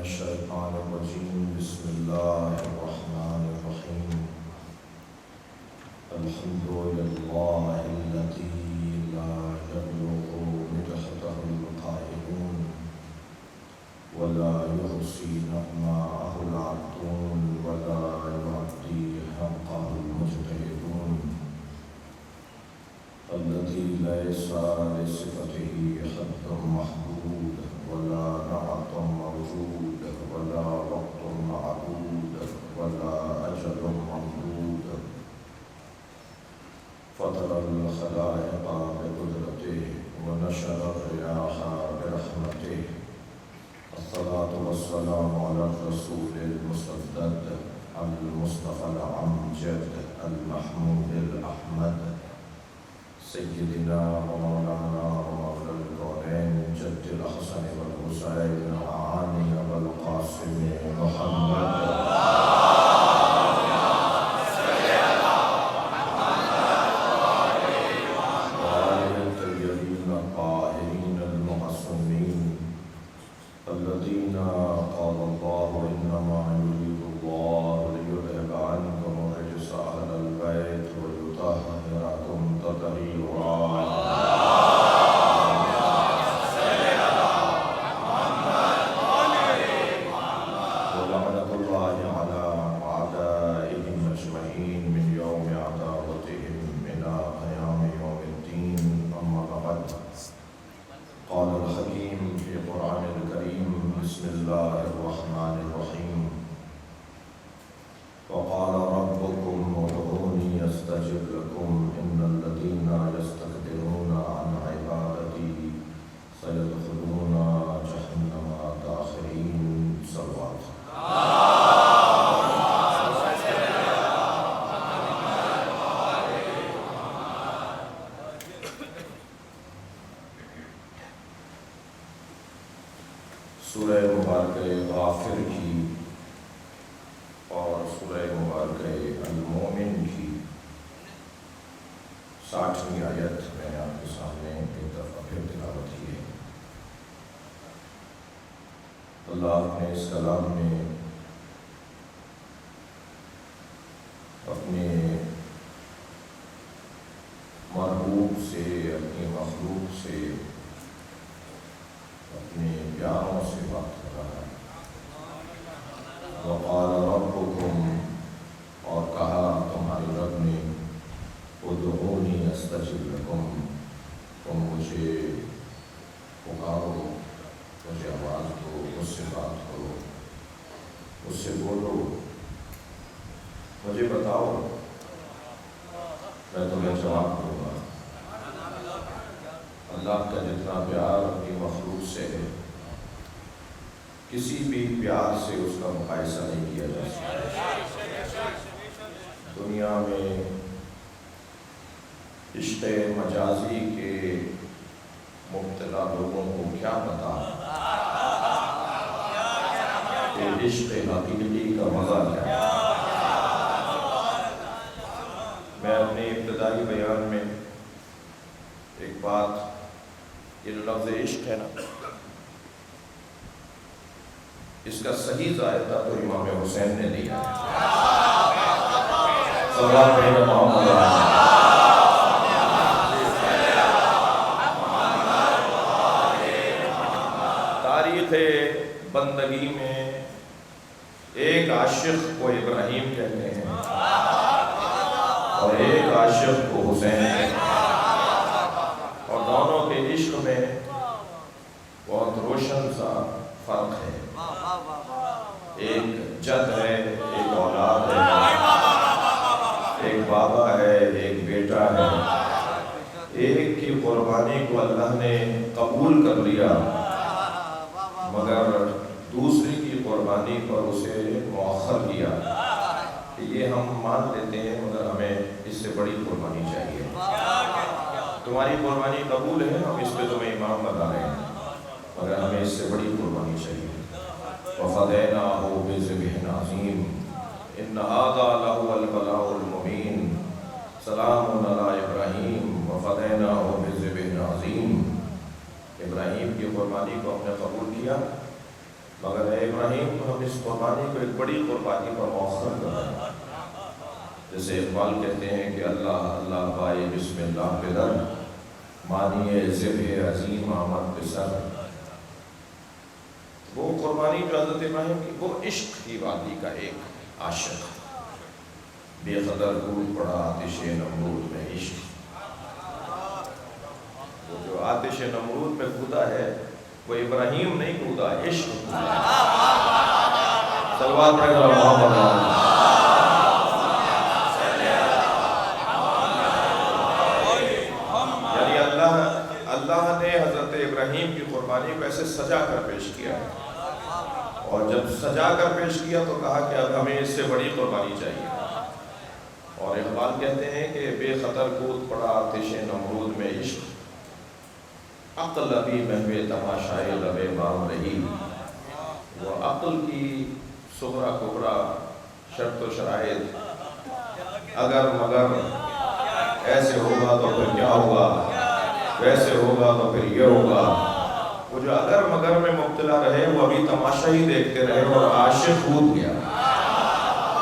الشيطان الرجيم بسم الله الرحمن الرحيم الحمد لله الذي لا يبلغ مدحته القائلون ولا يحصي نعماءه العبدون ولا يعطي حقه المجتهدون الذي ليس لصفته حد محدود ولا نعت موجود ولا وقت معدود ولا أجل ممدود فطر الخلائق بقدرته ونشر الرياح برحمته الصلاة والسلام على الرسول المسدد المصطفى الأمجد المحمود الأحمد سيدنا ومولانا ومولى الكونين جد الحسن والحسين علي والقاسم محمد وآل الطيبين الطاهرين المعصومين الذين قال الله إنما يريد الله ليذهب عنكم الرجس أهل البيت ويطهركم تطهيرا ولعنة الله على أعدائهم أجمعين من يوم عداوتهم إلى قيام يوم الدين أما بعد قال الحكيم في القرآن الكريم بسم الله الرحمن الرحيم وقال ربكم ادعوني استجب لكم ان الذين يستكبرون عن عبادتي سيدخلون جهنم داخرين صلوات سورہ مبارکہ غافر کی اور سورہ مبارکہ المومن کی 60ویں آیت میں آپ کے سامنے ایک دفعہ پھر تلاوت کی ہے۔ اللہ نے اس کلام میں اپنے محبوب سے، اپنی مخلوق سے، اپنے پیاروں سے بات کر رہا ہے۔ وقال ربکم، اور کہا تمہارے رب نے، ادعونی استجب لکم، تم مجھے پکارو، مجھے آواز دو، مجھ سے بات کرو، مجھ سے بولو، مجھے بتاؤ، میں تمہیں جواب دوں گا۔ اللہ کا جتنا پیار اپنی مخلوق سے ہے، کسی بھی پیار سے اس کا مقایسہ نہیں کیا جا سکتا۔ دنیا میں عشق مجازی کے مبتلا لوگوں کو کیا پتا کہ عشق حقیقی کا مزہ کیا ہے۔ میں اپنے ابتدائی بیان میں ایک بات، یہ لفظ عشق ہے نا، اس کا صحیح ذائقہ تو امام حسین نے دیا ہے۔ تاریخ بندگی میں ایک عاشق کو ابراہیم کہتے ہیں اور ایک عاشق کو حسین کہتے ہیں، اور دونوں کے عشق میں بہت روشن سا فرق ہے۔ ایک جد ہے، ایک اولاد ہے، ایک بابا ہے، ایک بیٹا ہے۔ ایک کی قربانی کو اللہ نے قبول کر لیا، مگر دوسری کی قربانی پر اسے مؤخر کیا کہ یہ ہم مان لیتے ہیں مگر ہمیں اس سے بڑی قربانی چاہیے۔ تمہاری قربانی قبول ہے، ہم اس پہ تمہیں امام بنا رہے ہیں، مگر ہمیں اس سے بڑی قربانی چاہیے۔ وَفَدَيْنَاهُ بِذِبْحٍ عَظِيمٍ إِنَّ هَذَا لَهُوَ الْبَلَاءُ الْمُبِينُ سَلَامٌ عَلَىٰ إِبْرَاهِيمَ وَفَدَيْنَاهُ بِذِبْحٍ عَظِيمٍ۔ ابراہیم کی قربانی کو ہم نے قبول کیا، مگر اے ابراہیم اس قربانی کو ایک بڑی قربانی پر مؤخر کر رہے ہیں. جیسے اقبال کہتے ہیں کہ اللہ اللہ بائے بسم اللہ پہ در، مانیے ذبح عظیم آمد پہ سر. وہ قربانی جو حضرت ابراہیم کی، وہ عشق کی وادی کا ایک عاشق، بے قدر دور پڑا آتش نمرود میں عشق. وہ جو آتش نمرود میں کودا ہے وہ ابراہیم نہیں کودا، عشق کودا. صلوات پڑھ کر محمد یعنی اللہ نے حضرت ابراہیم کی قربانی کو ایسے سجا کر پیش کیا ہے، اور جب سجا کر پیش کیا تو کہا کہ اب ہمیں اس سے بڑی قربانی چاہیے. اور اقبال کہتے ہیں کہ بے خطر کود پڑا آتش نمرود میں عشق، عقل ابھی محو تماشائے لب بام رہی. وہ عقل کی صغرا کبرا شرط و شرائط، اگر مگر ایسے ہوگا تو پھر کیا ہوگا، ویسے ہوگا تو پھر یہ ہوگا. وہ جو اگر مگر میں مبتلا رہے وہ ابھی تماشا ہی دیکھتے رہے اور عاشق کود گیا،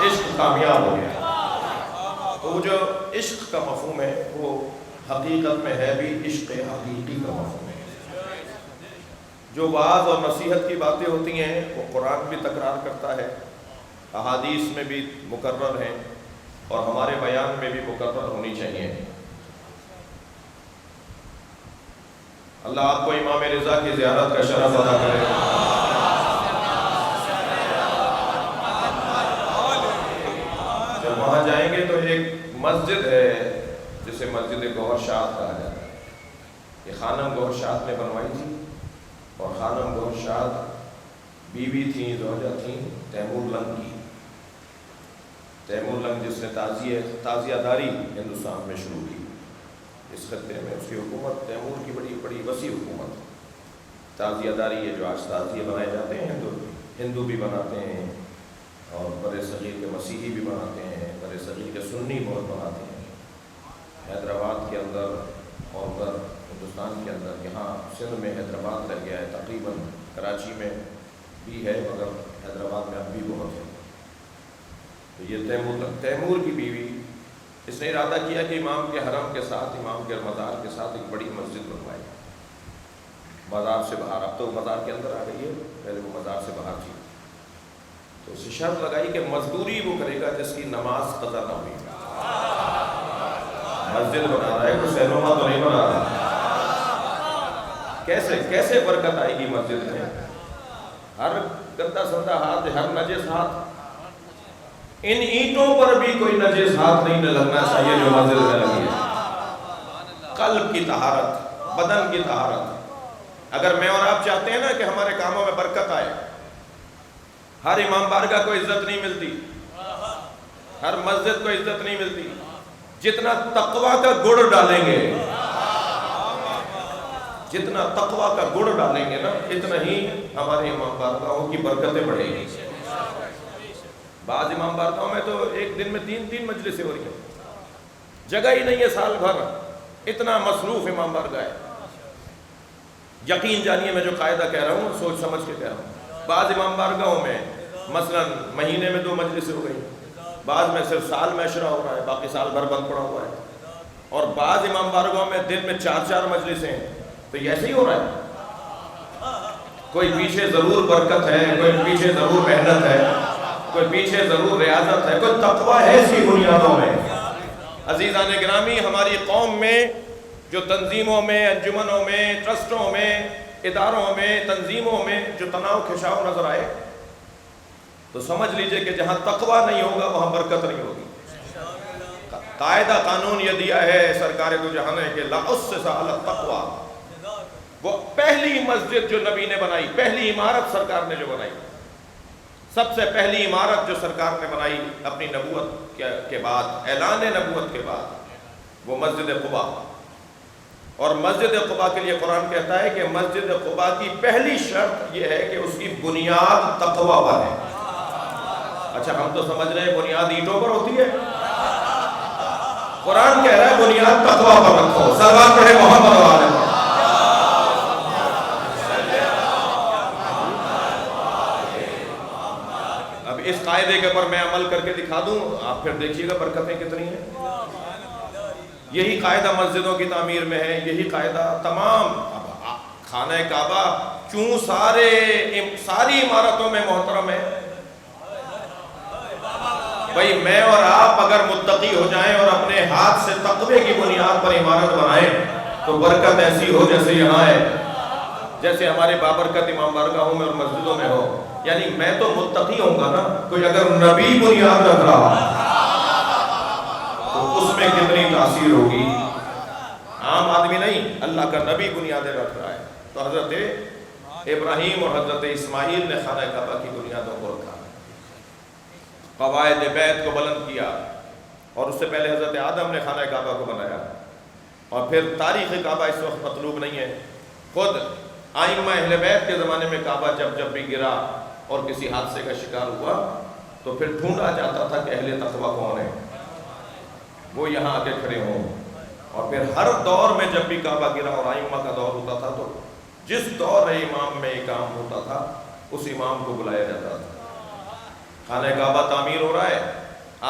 عشق کامیاب ہو گیا. تو وہ جو عشق کا مفہوم ہے وہ حقیقت میں ہے بھی عشق حقیقی کا مفہوم ہے. جو وعظ اور نصیحت کی باتیں ہوتی ہیں وہ قرآن بھی تکرار کرتا ہے، احادیث میں بھی مکرر ہیں، اور ہمارے بیان میں بھی مکرر ہونی چاہیے. اللہ آپ کو امام رضا کی زیارت کا شرف عطا کرے. جب وہاں جائیں گے تو ایک مسجد ہے جسے مسجد گوہر شاد کہا جاتا ہے. یہ خانم گوہر شاد نے بنوائی تھی، اور خانم گوہر شاد بیوی تھیں، زوجہ تھیں تیمور لنگ کی. تیمور لنگ جس نے تازیہ داری ہندوستان میں شروع کی، اس خطے میں اس کی حکومت، تیمور کی بڑی بڑی وسیع حکومت. تازیہ داری یہ جو آج تازیے بنائے جاتے ہیں تو ہندو بھی بناتے ہیں، اور برے صغیر کے مسیحی بھی بناتے ہیں، برے صغیر کے سنی بہت بناتے ہیں. حیدرآباد کے اندر اور ادھر ہندوستان کے اندر، یہاں سندھ میں حیدرآباد لگ گیا ہے تقریباً، کراچی میں بھی ہے مگر حیدرآباد میں اب بھی بہت ہے. تو یہ تیمور کی بیوی، اس نے ارادہ کیا کہ امام کے حرم کے ساتھ، امام کے مزار کے ساتھ ایک بڑی مسجد بنوائے، مزار سے باہر. اب تو مزار کے اندر آ گئی ہے، پہلے وہ مزار سے باہر تھی. تو اسے شرط لگائی کہ مزدوری وہ کرے گا جس کی نماز قضا نہ ہوئی. مسجد بنا رہا ہے، کوئی سینما تو نہیں بنا رہا. کیسے برکت آئے گی مسجد میں؟ ہر گندا سندا ہاتھ، ہر نجس ہاتھ، ان اینٹوں پر بھی کوئی نجس ہاتھ نہیں لگنا چاہیے جو مسجد میں لگی ہے. قلب کی طہارت، بدن کی طہارت. اگر میں اور آپ چاہتے ہیں نا کہ ہمارے کاموں میں برکت آئے، ہر امام بارگاہ کو عزت نہیں ملتی، ہر مسجد کو عزت نہیں ملتی. جتنا تقویٰ کا گڑ ڈالیں گے، جتنا تقویٰ کا گڑ ڈالیں گے نا، اتنا ہی ہمارے امام بارگاہوں کی برکتیں بڑھیں گی. بعض امام بارگاہوں میں تو ایک دن میں 3 مجلسیں ہو رہی ہیں، جگہ ہی نہیں ہے سال بھر، اتنا مصروف امام بارگاہ ہے. یقین جانیے میں جو قاعدہ کہہ رہا ہوں سوچ سمجھ کے کہہ رہا ہوں. بعض امام بارگاہوں میں مثلا مہینے میں 2 مجلسیں ہو گئی، بعض میں صرف سال میں عشرہ ہو رہا ہے، باقی سال بھر بند پڑا ہوا ہے. اور بعض امام بارگاہوں میں دن میں 4 مجلسیں ہیں. تو یہ ایسے ہی ہو رہا ہے. کوئی پیچھے ضرور برکت ہے، کوئی پیچھے ضرور محنت ہے، کوئی پیچھے ضرور ریاضت ہے، کوئی تقویٰ ہے اسی بنیادوں میں. عزیزان گرامی، ہماری قوم میں جو تنظیموں میں، انجمنوں میں، ٹرسٹوں میں، اداروں میں، تنظیموں میں جو تناؤ کھچاؤ نظر آئے تو سمجھ لیجئے کہ جہاں تقویٰ نہیں ہوگا وہاں برکت نہیں ہوگی. قاعدہ قانون یہ دیا ہے سرکار دو جہاں نے کہ لا اسس علی التقویٰ. وہ پہلی مسجد جو نبی نے بنائی، پہلی عمارت سرکار نے جو بنائی، سب سے پہلی عمارت جو سرکار نے بنائی اپنی نبوت کے بعد، اعلان نبوت کے بعد، وہ مسجد قباء. اور مسجد قباء کے لیے قرآن کہتا ہے کہ مسجد قباء کی پہلی شرط یہ ہے کہ اس کی بنیاد تقویٰ پر ہے. اچھا ہم تو سمجھ رہے ہیں بنیاد اینٹوں پر ہوتی ہے، قرآن کہہ رہا ہے بنیاد تقویٰ پر رکھو. صلوات پڑھے محمد و آل محمد. قاعدے کے اوپر میں عمل کر کے دکھا دوں، آپ پھر دیکھیے گا برکتیں کتنی ہیں۔ یہی قاعدہ مسجدوں کی تعمیر میں ہے، یہی قاعدہ تمام خانہ کعبہ کیوں ساری عمارتوں میں محترم ہے؟ بھئی میں اور آپ اگر متقی ہو جائیں اور اپنے ہاتھ سے تقوی کی بنیاد پر عمارت بنائیں تو برکت ایسی ہو جیسے یہاں ہے، جیسے ہمارے بابرکت امام بارگاہوں میں اور مسجدوں میں ہو۔ یعنی میں تو متقی ہوں گا نا، کوئی اگر نبی بنیاد رکھ رہا تو اس میں کتنی تاثیر ہوگی۔ عام آدمی نہیں، اللہ کا نبی بنیادیں رکھ رہا ہے۔ تو حضرت ابراہیم اور حضرت اسماعیل نے خانہ کعبہ کی بنیادوں کو رکھا، قواعد بیت کو بلند کیا، اور اس سے پہلے حضرت آدم نے خانہ کعبہ کو بنایا۔ اور پھر تاریخ کعبہ اس وقت مطلوب نہیں ہے، خود ائمہ اہل بیت کے زمانے میں کعبہ جب بھی گرا اور کسی حادثے کا شکار ہوا تو پھر ڈھونڈا جاتا تھا کہ اہل تقویٰ کون ہے، وہ یہاں آ کے کھڑے ہوں۔ اور پھر ہر دور میں جب بھی کعبہ گرا اور ائمہ کا دور ہوتا تھا تو جس دور امام میں یہ کام ہوتا تھا اس امام کو بلایا جاتا تھا۔ خانہ کعبہ تعمیر ہو رہا ہے،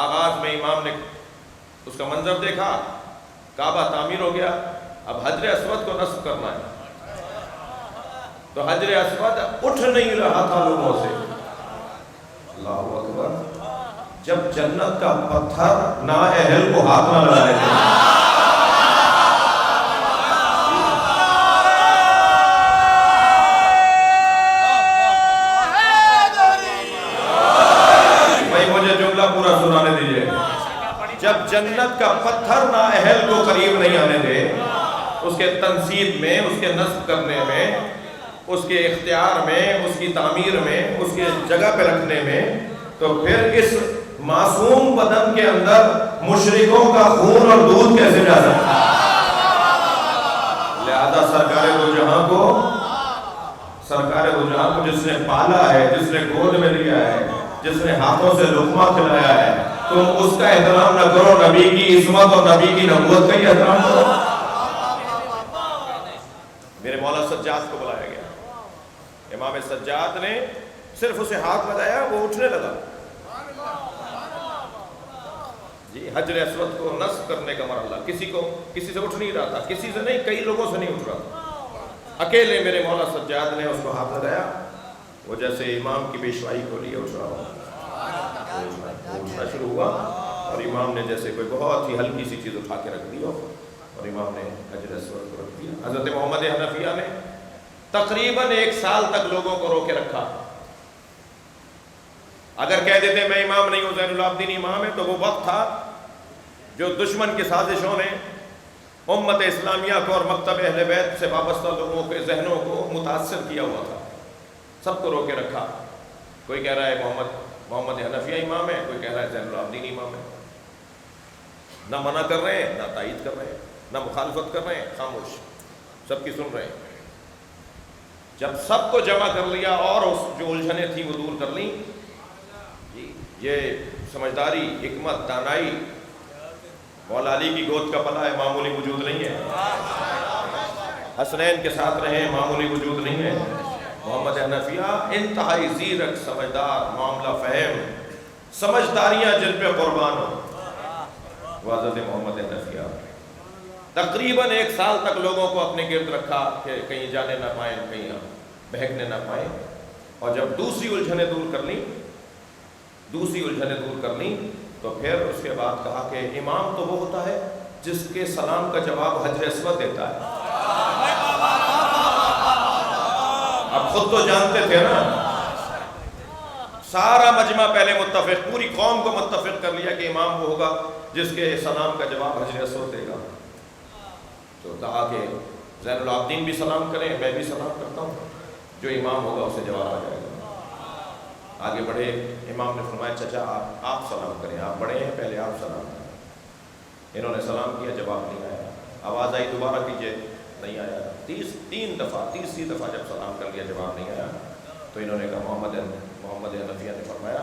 آغاز میں امام نے اس کا منظر دیکھا، کعبہ تعمیر ہو گیا، اب حجر اسود کو نصب کرنا ہے، تو حجر اسود اٹھ نہیں رہا تھا لوگوں سے۔ اللہ اکبر، جب جنت کا پتھر نااہل کو ہاتھ نہ لگائے تھے۔ پورا سنانے دیجئے، جب جنت کا پتھر نااہل کو قریب نہیں آنے دے، اس کے تنصیب میں، اس کے نصب کرنے میں، اس کے اختیار میں، اس کی تعمیر میں، اس کے جگہ پہ رکھنے میں، تو پھر اس معصوم بدن کے اندر مشرکوں کا خون اور دودھ کیسے جا سکتا؟ لہذا سرکار دو جہاں کو جس نے پالا ہے، جس نے گود میں لیا ہے، جس نے ہاتھوں سے لقمہ کھلایا ہے، تم اس کا احترام نہ کرو، نبی کی عصمت اور نبی کی نبوت کا ہی احترام کرو۔ میرے مولا سجاد کو بلایا گیا، امام سجاد نے صرف اسے ہاتھ لگایا، وہ اٹھنے لگا۔ جی، حجر اسود کو نصب کرنے کا مرحلہ، کسی سے اٹھ نہیں رہا تھا، کسی سے نہیں، کئی لوگوں سے نہیں اٹھ رہا تھا، اکیلے میرے مولا سجاد نے اس کو ہاتھ لگایا، وہ جیسے امام کی پیشوائی کو لیے اٹھ رہا ہو، اٹھنا شروع ہوا، اور امام نے جیسے کوئی بہت ہی ہلکی سی چیز اٹھا کے رکھ دی اور امام نے حجر اسود کو رکھ دیا۔ حضرت محمد حنفیہ نے تقریباً 1 سال تک لوگوں کو روکے رکھا۔ اگر کہہ دیتے میں امام نہیں ہوں، زین العابدین امام ہے، تو وہ وقت تھا جو دشمن کی سازشوں نے امت اسلامیہ کو اور مکتب اہل بیت سے وابستہ لوگوں کے ذہنوں کو متاثر کیا ہوا تھا۔ سب کو روکے رکھا، کوئی کہہ رہا ہے محمد حنفیہ امام ہے، کوئی کہہ رہا ہے زین العابدین امام ہے، نہ منع کر رہے ہیں، نہ تائید کر رہے ہیں، نہ مخالفت کر رہے ہیں، خاموش، سب کی سن رہے ہیں۔ جب سب کو جمع کر لیا اور اس جو الجھنیں تھیں وہ دور کر لیں، یہ سمجھداری، حکمت، دانائی مولا علی کی گود کا پلا ہے، معمولی وجود نہیں ہے۔ حسنین کے ساتھ رہے، معمولی وجود نہیں ہے۔ محمد حنفیہ انتہائی زیرک، سمجھدار، معاملہ فہم، سمجھداریاں جن پہ قربان ہو، وہ حضرت محمد حنفیہ۔ تقریباً 1 سال تک لوگوں کو اپنے گرد رکھا کہ کہیں جانے نہ پائیں، کہیں بہکنے نہ پائیں، اور جب دوسری الجھنیں دور کر لیں تو پھر اس کے بعد کہا کہ امام تو وہ ہوتا ہے جس کے سلام کا جواب حجر اسود دیتا ہے۔ اب خود تو جانتے تھے نا، سارا مجمع پہلے متفق، پوری قوم کو متفق کر لیا کہ امام وہ ہوگا جس کے سلام کا جواب حجر اسود دے گا۔ تو کہا کہ زین العابدین بھی سلام کریں، میں بھی سلام کرتا ہوں، جو امام ہوگا اسے جواب آ جائے گا۔ آگے بڑھے، امام نے فرمایا چچا آپ سلام کریں، آپ بڑے ہیں، پہلے آپ سلام کریں۔ انہوں نے سلام کیا، جواب نہیں آیا، آواز آئی دوبارہ کیجئے، نہیں آیا، تیسری دفعہ جب سلام کر لیا جواب نہیں آیا، تو انہوں نے کہا محمد حنفیہ نے فرمایا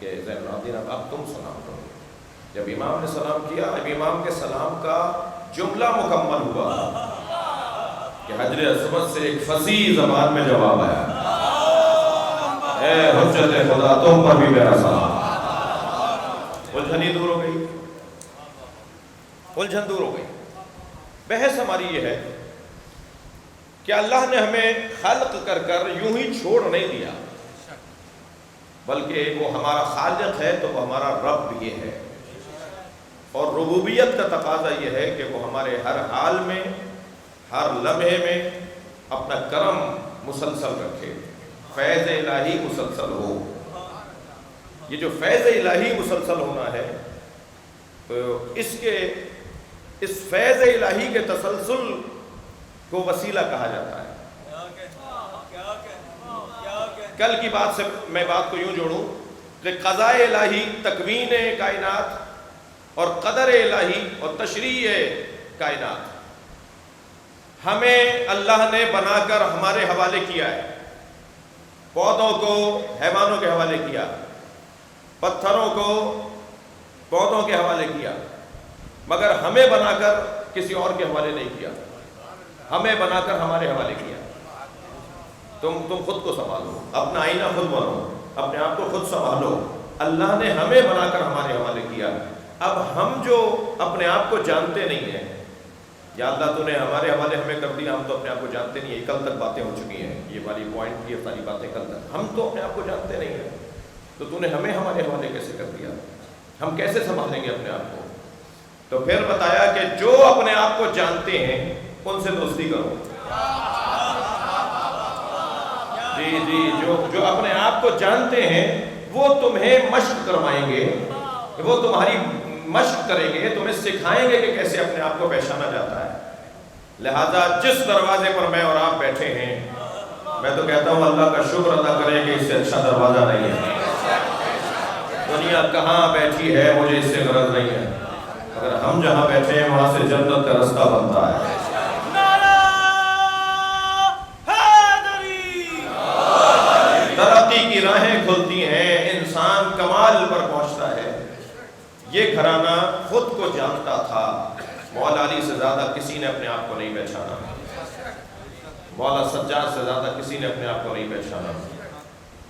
کہ زین العابدین اب تم سلام کرو۔ جب امام نے سلام کیا، اب امام کے سلام کا جملہ مکمل ہوا کہ حجر اسود سے ایک فصیح زبان میں جواب آیا، اے حجت خدا تم پر بھی میرا سلام۔ الجھن دور ہو گئی، الجھن دور ہو گئی۔ بحث ہماری یہ ہے کہ اللہ نے ہمیں خلق کر کر یوں ہی چھوڑ نہیں دیا، بلکہ وہ ہمارا خالق ہے تو وہ ہمارا رب بھی ہے، اور ربوبیت کا تقاضا یہ ہے کہ وہ ہمارے ہر حال میں، ہر لمحے میں اپنا کرم مسلسل رکھے، فیض الہی مسلسل ہو۔ یہ جو فیض الہی مسلسل ہونا ہے تو اس فیض الہی کے تسلسل کو وسیلہ کہا جاتا ہے۔ کل کی بات سے میں بات کو یوں جوڑوں کہ قضاء الہی تکوین کائنات اور قدر الہی اور تشریع کائنات ہمیں اللہ نے بنا کر ہمارے حوالے کیا ہے، پودوں کو حیوانوں کے حوالے کیا، پتھروں کو پودوں کے حوالے کیا، مگر ہمیں بنا کر کسی اور کے حوالے نہیں کیا، ہمیں بنا کر ہمارے حوالے کیا۔ تم خود کو سنبھالو، اپنا آئینہ خود بنو، اپنے آپ کو خود سنبھالو۔ اللہ نے ہمیں بنا کر ہمارے حوالے کیا۔ اب ہم جو اپنے آپ کو جانتے نہیں ہیں، یا اللہ تو نے ہمارے حوالے ہمیں کر دیا، ہم تو اپنے آپ کو جانتے نہیں ہیں۔ کل تک باتیں ہو چکی ہیں، یہ والی پوائنٹ، یہ ساری باتیں کل تک، ہم تو اپنے آپ کو جانتے نہیں ہیں، تو نے ہمیں ہمارے حوالے کیسے کر دیا؟ ہم کیسے سنبھالیں گے اپنے آپ کو؟ تو پھر بتایا کہ جو اپنے آپ کو جانتے ہیں ان سے دوستی کرو۔ جی جو اپنے آپ کو جانتے ہیں وہ تمہیں مشق کروائیں گے، وہ تمہاری مشق کریں گے، تمہیں سکھائیں گے کہ کیسے اپنے آپ کو پہچانا جاتا ہے۔ لہذا جس دروازے پر میں اور آپ بیٹھے ہیں، میں تو کہتا ہوں اللہ کا شکر ادا کریں کہ اس سے اچھا دروازہ نہیں ہے۔ دنیا کہاں بیٹھی ہے مجھے اس سے غرض نہیں ہے، اگر ہم جہاں بیٹھے ہیں وہاں سے جنت کا رستہ بنتا ہے۔ ترقی کی راہیں کھلتی ہیں، انسان کمال پر پہنچتا ہے۔ یہ گھرانہ خود کو جانتا تھا، مولا علی سے زیادہ کسی نے اپنے آپ کو نہیں پہچانا، مولا سجاد سے زیادہ کسی نے اپنے آپ کو نہیں پہچانا،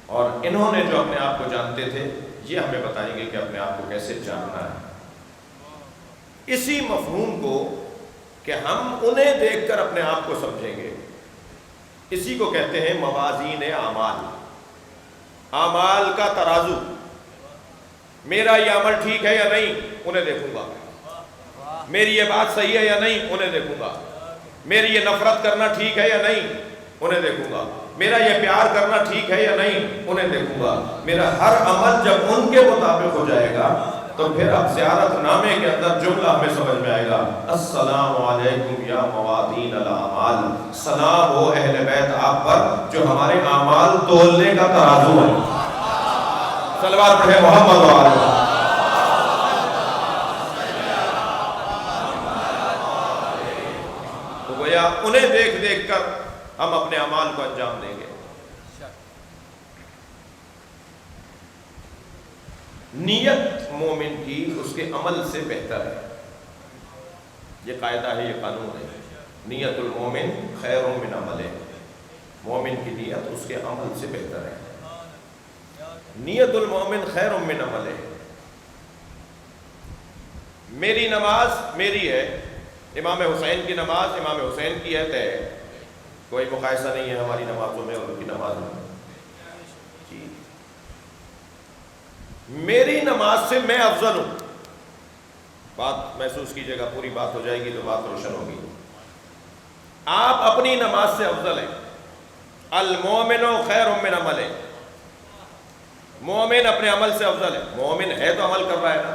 اور انہوں نے جو اپنے آپ کو جانتے تھے یہ ہمیں بتائیں گے کہ اپنے آپ کو کیسے جاننا ہے۔ اسی مفہوم کو کہ ہم انہیں دیکھ کر اپنے آپ کو سمجھیں گے، اسی کو کہتے ہیں موازین اعمال، اعمال کا ترازو۔ میرا یہ عمل ٹھیک ہے یا نہیں، انہیں دیکھوں گا، میری یہ بات صحیح ہے یا نہیں، انہیں دیکھوں گا، میری یہ نفرت کرنا ٹھیک ہے یا نہیں، انہیں دیکھوں گا، میرا یہ پیار کرنا ٹھیک ہے یا نہیں، انہیں دیکھوں گا۔ میرا ہر عمل جب ان کے مطابق ہو جائے گا تو پھر اب زیارت نامے کے اندر جملہ ہمیں سمجھ میں آئے گا، السلام علیکم یا موازین الاعمال، سلام ہو اہل بیت آپ پر جو ہمارے اعمال تولنے کا ترازو ہے۔ صلوات پڑھے محمد و آلہ۔ تو گویا انہیں دیکھ دیکھ کر ہم اپنے اعمال کو انجام دیں گے۔ نیت مومن کی اس کے عمل سے بہتر ہے، یہ قاعدہ ہے، یہ قانون ہے۔ نیت المومن خیر من عملہ، مومن کی نیت اس کے عمل سے بہتر ہے۔ نیت المومن خیر من عملہ، میری نماز میری ہے، امام حسین کی نماز امام حسین کی ہے، طے کوئی مقایسہ نہیں ہے ہماری نمازوں میں اور ان کی نماز میں۔ جی میری نماز سے میں افضل ہوں، بات محسوس کیجئے گا، پوری بات ہو جائے گی تو بات روشن ہوگی۔ آپ اپنی نماز سے افضل ہیں۔ المومن خیر من عملہ، مومن اپنے عمل سے افضل ہے۔ مومن ہے تو عمل کر رہا ہے نا،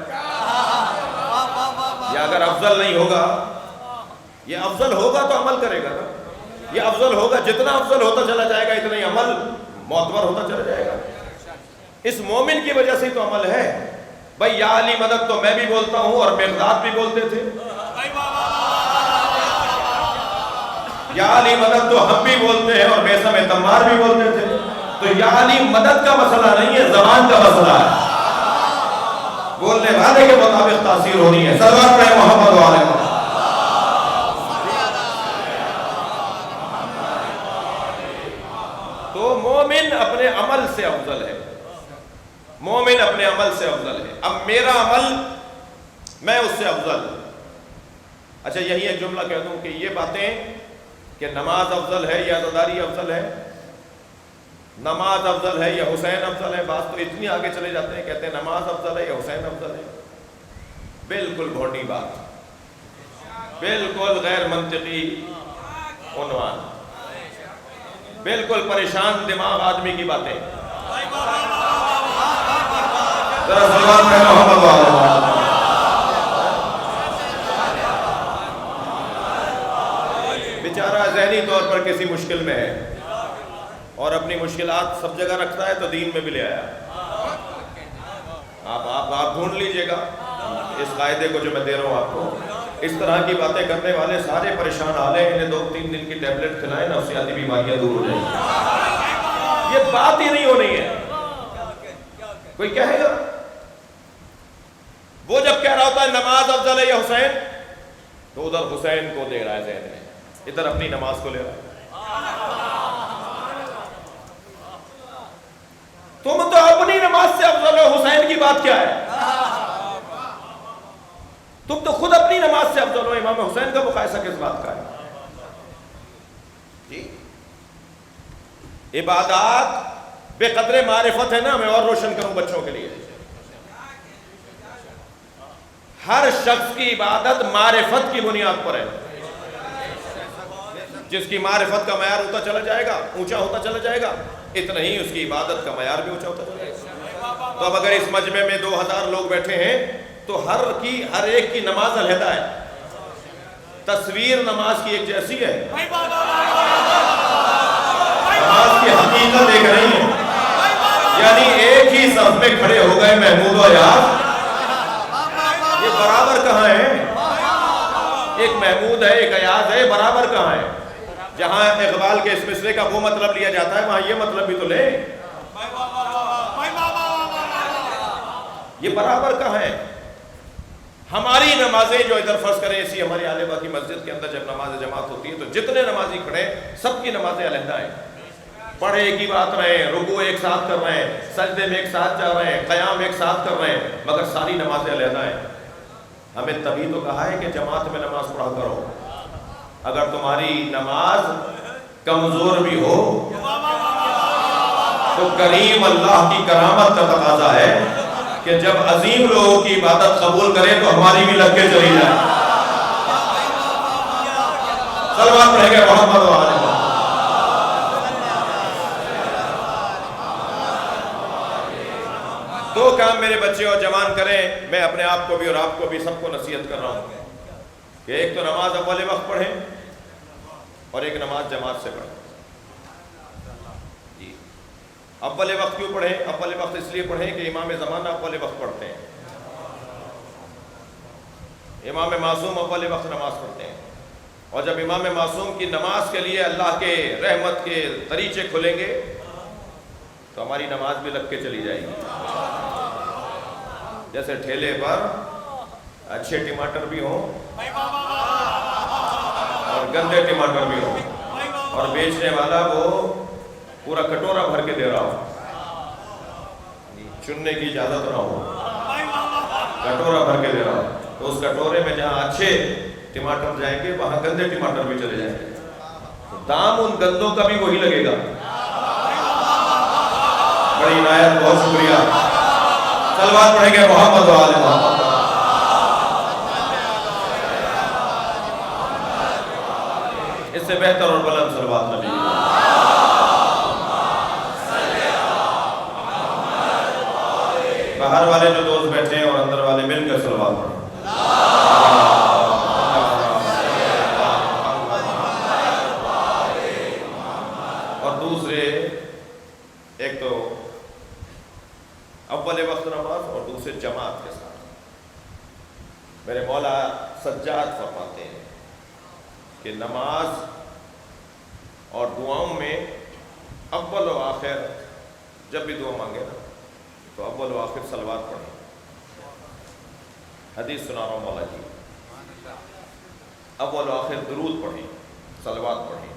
یا اگر افضل نہیں ہوگا، یہ افضل ہوگا تو عمل کرے گا نا، یہ افضل ہوگا، جتنا افضل ہوتا چلا جائے گا اتنا ہی عمل معتبر ہوتا چلا جائے گا۔ اس مومن کی وجہ سے تو عمل ہے۔ بھائی یا علی مدد تو میں بھی بولتا ہوں اور مقداد بھی بولتے تھے، یا علی مدد تو ہم بھی بولتے ہیں اور بیسم تمار بھی بولتے تھے۔ تو یا علی مدد کا مسئلہ نہیں ہے، زبان کا مسئلہ ہے، بولنے والے کے مطابق تاثیر ہونی ہے۔ صلوات پڑھیں محمد و آلہ محمد۔ تو مومن اپنے عمل سے افضل ہے۔ مومن اپنے عمل سے افضل ہے. اب میرا عمل میں اس سے افضل ہوں. اچھا یہی ایک جملہ کہہ دوں کہ یہ باتیں کہ نماز افضل ہے یا عزاداری افضل ہے، نماز افضل ہے یا حسین افضل ہے، بات تو اتنی آگے چلے جاتے ہیں، کہتے ہیں نماز افضل ہے یا حسین افضل ہے. بالکل بھونڈی بات، بالکل غیر منطقی عنوان، بالکل پریشان دماغ آدمی کی باتیں. ذرا سلمان پہ محمد وآلہ. بیچارہ ذہنی طور پر کسی مشکل میں ہے اور اپنی مشکلات سب جگہ رکھتا ہے تو دین میں بھی لے آیا. آپ ڈھونڈ لیجئے گا اس قاعدے کو جو میں دے رہا ہوں آپ کو. اس طرح کی باتیں کرنے والے سارے پریشان حال ہیں، انہیں 2-3 دن کی ٹیبلٹ کھلائیں، نفسیاتی بیماریاں دور ہو جائیں گی. یہ بات ہی نہیں ہو رہی ہے. کوئی کہے گا وہ جب کہہ رہا ہوتا ہے نماز افضل ہے یا حسین، تو ادھر حسین کو دے رہا ہے ذہن میں، ادھر اپنی نماز کو لے رہا ہے. تم تو اپنی نماز سے افضل ہو، حسین کی بات کیا ہے؟ تم تو خود اپنی نماز سے افضل ہو، امام حسین کا مقایسہ کس بات کا ہے؟ جی عبادات بے قدر معرفت ہے نا. میں اور روشن کروں بچوں کے لیے، ہر شخص کی عبادت معرفت کی بنیاد پر ہے. جس کی معرفت کا معیار ہوتا چلا جائے گا، اونچا ہوتا چلا جائے گا، اتنا ہی اس کی عبادت کا معیار بھی اونچا ہوتا چلا جائے گا. تو اب اگر اس مجمع میں 2000 لوگ بیٹھے ہیں تو ہر ایک کی نماز علیحدہ ہے. تصویر نماز کی ایک جیسی ہے، نماز کی حقیقت ایک نہیں ہے. یعنی ایک ہی صف میں کھڑے ہو گئے محمود و ایاز، یہ برابر کہاں ہے؟ ایک محمود ہے ایک ایاز ہے، برابر کہاں ہے؟ جہاں اقبال کے اس مصرے کا وہ مطلب لیا جاتا ہے وہاں یہ مطلب بھی تو لے. یہ برابر کہاں ہے؟ ہماری نمازیں جو ادھر فرض کریں اسی ہماری عالبہ کی مسجد کے اندر جب نماز جماعت ہوتی ہے تو جتنے نمازی کھڑے سب کی نمازیں علیحدہ ہیں. پڑھے ایک ہی بات رہے ہیں، رکوع ایک ساتھ کر رہے ہیں، سجدے میں ایک ساتھ جا رہے ہیں، قیام ایک ساتھ کر رہے ہیں، مگر ساری نمازیں علیحدہ ہیں. ہمیں تبھی تو کہا ہے کہ جماعت میں نماز پڑھا کرو. اگر تمہاری نماز کمزور بھی ہو تو کریم اللہ کی کرامت کا تقاضا ہے کہ جب عظیم لوگوں کی عبادت قبول کرے تو ہماری بھی لگ کے چلی جائے. صلوات پڑھیں گے محمد و آلہ. دو کام میرے بچے اور جوان کریں، میں اپنے آپ کو بھی اور آپ کو بھی سب کو نصیحت کر رہا ہوں کہ ایک تو نماز اول وقت پڑھیں اور ایک نماز جماعت سے پڑھیں. جی اول وقت کیوں پڑھیں؟ اول وقت اس لیے پڑھیں کہ امام زمانہ اول وقت پڑھتے ہیں، امام معصوم اول وقت نماز پڑھتے ہیں. اور جب امام معصوم کی نماز کے لیے اللہ کے رحمت کے دریچے کھلیں گے تو ہماری نماز بھی لگ کے چلی جائے گی. جیسے ٹھیلے پر اچھے ٹماٹر بھی ہوں اور گندے ٹماٹر بھی ہوں اور بیچنے والا وہ پورا کٹورا بھر کے دے رہا ہو، چننے کی اجازت نہ ہو، کٹورا بھر کے دے رہا ہو، تو اس کٹورے میں جہاں اچھے ٹماٹر جائیں گے وہاں گندے ٹماٹر بھی چلے جائیں گے. دام ان گندوں کا بھی وہی لگے گا. بڑی عنایت، بہت شکریہ. صلوات پڑھیں گے محمد و آل محمد. اس سے بہتر اور بلند صلوات نبی. باہر والے جو دوست بیٹھے ہیں اور اندر والے مل کر صلوات پڑھیں. اور دوسرے ایک تو اول وقت نماز اور دوسرے جماعت کے ساتھ. میرے مولا سجاد فرماتے ہیں کہ نماز اور دعاؤں میں اول و آخر جب بھی دعا مانگے نا تو اول و آخر صلوات پڑھیں. حدیث سنا رہا ہوں مولا جی، اول و آخر درود پڑھیں، صلوات پڑھیں.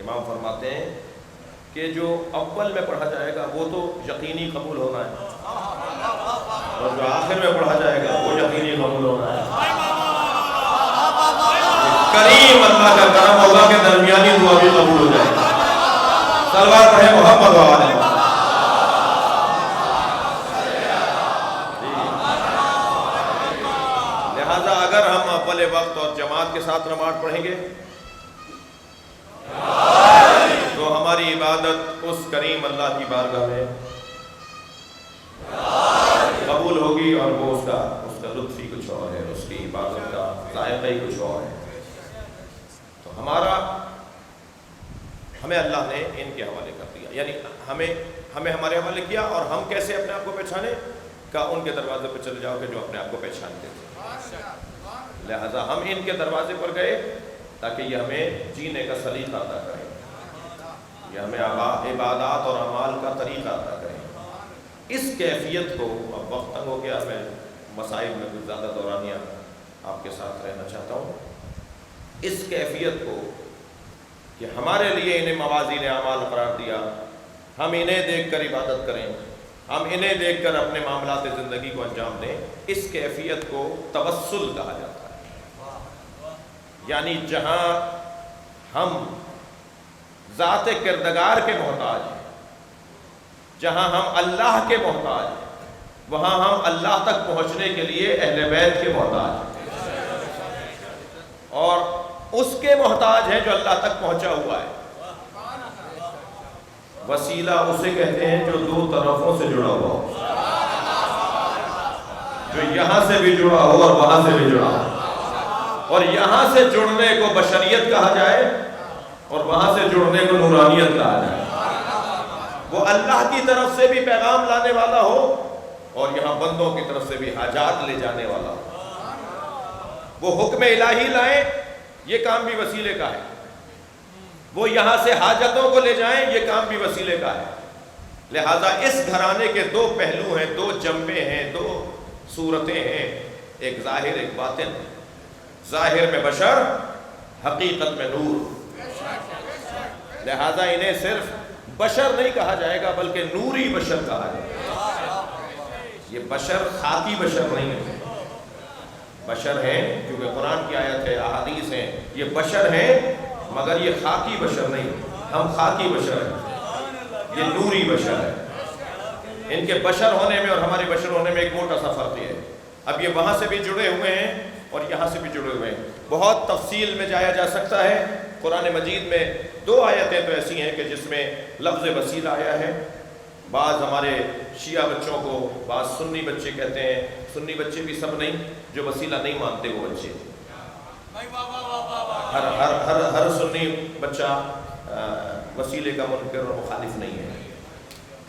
امام فرماتے ہیں کہ کہ جو اول میں پڑھا جائے گا وہ تو یقینی قبول ہونا ہے، اور جو آخر میں پڑھا جائے گا وہ یقینی قبول ہونا ہے۔ کریم اللہ کا کرم ہوگا کہ درمیانی دعا بھی قبول ہو جائے گی۔ سلوات پڑھیں محمد و آل محمد۔ لہذا اگر ہم اول وقت اور جماعت کے ساتھ نماز پڑھیں گے تو ہماری عبادت اس کریم اللہ کی بارگاہ میں قبول ہوگی، اور وہ اس کا لطف ہی کچھ اور ہے، اس کی عبادت کا ذائقہ ہی کچھ اور ہے۔ تو ہمیں اللہ نے ان کے حوالے کر دیا، یعنی ہمیں ہمارے حوالے کیا، اور ہم کیسے اپنے آپ کو پہچانے کا ان کے دروازے پہ چلے جاؤ کہ جو اپنے آپ کو پہچانتے تھے۔ لہذا ہم ان کے دروازے پر گئے تاکہ یہ ہمیں جینے کا سلیقہ عطا کرے، یہ ہمیں عبادات اور اعمال کا طریقہ عطا کرے۔ اس کیفیت کو، اب وقت تنگ ہو گیا، میں مسائل میں کچھ زیادہ دورانیہ آپ کے ساتھ رہنا چاہتا ہوں۔ اس کیفیت کو کہ ہمارے لیے انہیں موازین اعمال قرار دیا، ہم انہیں دیکھ کر عبادت کریں، ہم انہیں دیکھ کر اپنے معاملات زندگی کو انجام دیں، اس کیفیت کو توسل کہا جاتا ہے۔ یعنی جہاں ہم ذات کردگار کے محتاج ہیں، جہاں ہم اللہ کے محتاج ہیں، وہاں ہم اللہ تک پہنچنے کے لیے اہل بیت کے محتاج ہیں، اور اس کے محتاج ہیں جو اللہ تک پہنچا ہوا ہے۔ وسیلہ اسے کہتے ہیں جو دو طرفوں سے جڑا ہوا ہو، جو یہاں سے بھی جڑا ہو اور وہاں سے بھی جڑا ہو، اور یہاں سے جڑنے کو بشریت کہا جائے اور وہاں سے جڑنے کو نورانیت کہا جائے۔ وہ اللہ کی طرف سے بھی پیغام لانے والا ہو اور یہاں بندوں کی طرف سے بھی حاجات لے جانے والا ہو۔ وہ حکم الہی لائیں، یہ کام بھی وسیلے کا ہے۔ وہ یہاں سے حاجتوں کو لے جائیں، یہ کام بھی وسیلے کا ہے۔ لہذا اس گھرانے کے دو پہلو ہیں، دو جنبے ہیں، دو صورتیں ہیں، ایک ظاہر ایک باطن۔ ظاہر میں بشر، حقیقت میں نور۔ لہذا انہیں صرف بشر نہیں کہا جائے گا بلکہ نوری بشر کہا جائے گا۔ یہ بشر خاکی بشر نہیں ہے، بشر ہیں کیونکہ قرآن کی آیت ہے، احادیث ہیں، یہ بشر ہیں مگر یہ خاکی بشر نہیں۔ ہم خاکی بشر ہیں، یہ نوری بشر ہے۔ ان کے بشر ہونے میں اور ہمارے بشر ہونے میں ایک موٹا سا فرق ہے۔ اب یہ وہاں سے بھی جڑے ہوئے ہیں اور یہاں سے بھی جڑے ہوئے ہیں۔ بہت تفصیل میں جایا جا سکتا ہے۔ قرآن مجید میں دو آیتیں تو ایسی ہیں کہ جس میں لفظ وسیلہ آیا ہے۔ بعض ہمارے شیعہ بچوں کو بعض سنی بچے کہتے ہیں، سنی بچے بھی سب نہیں، جو وسیلہ نہیں مانتے وہ بچے۔ ہر سنی بچہ وسیلے کا منکر اور مخالف نہیں ہے۔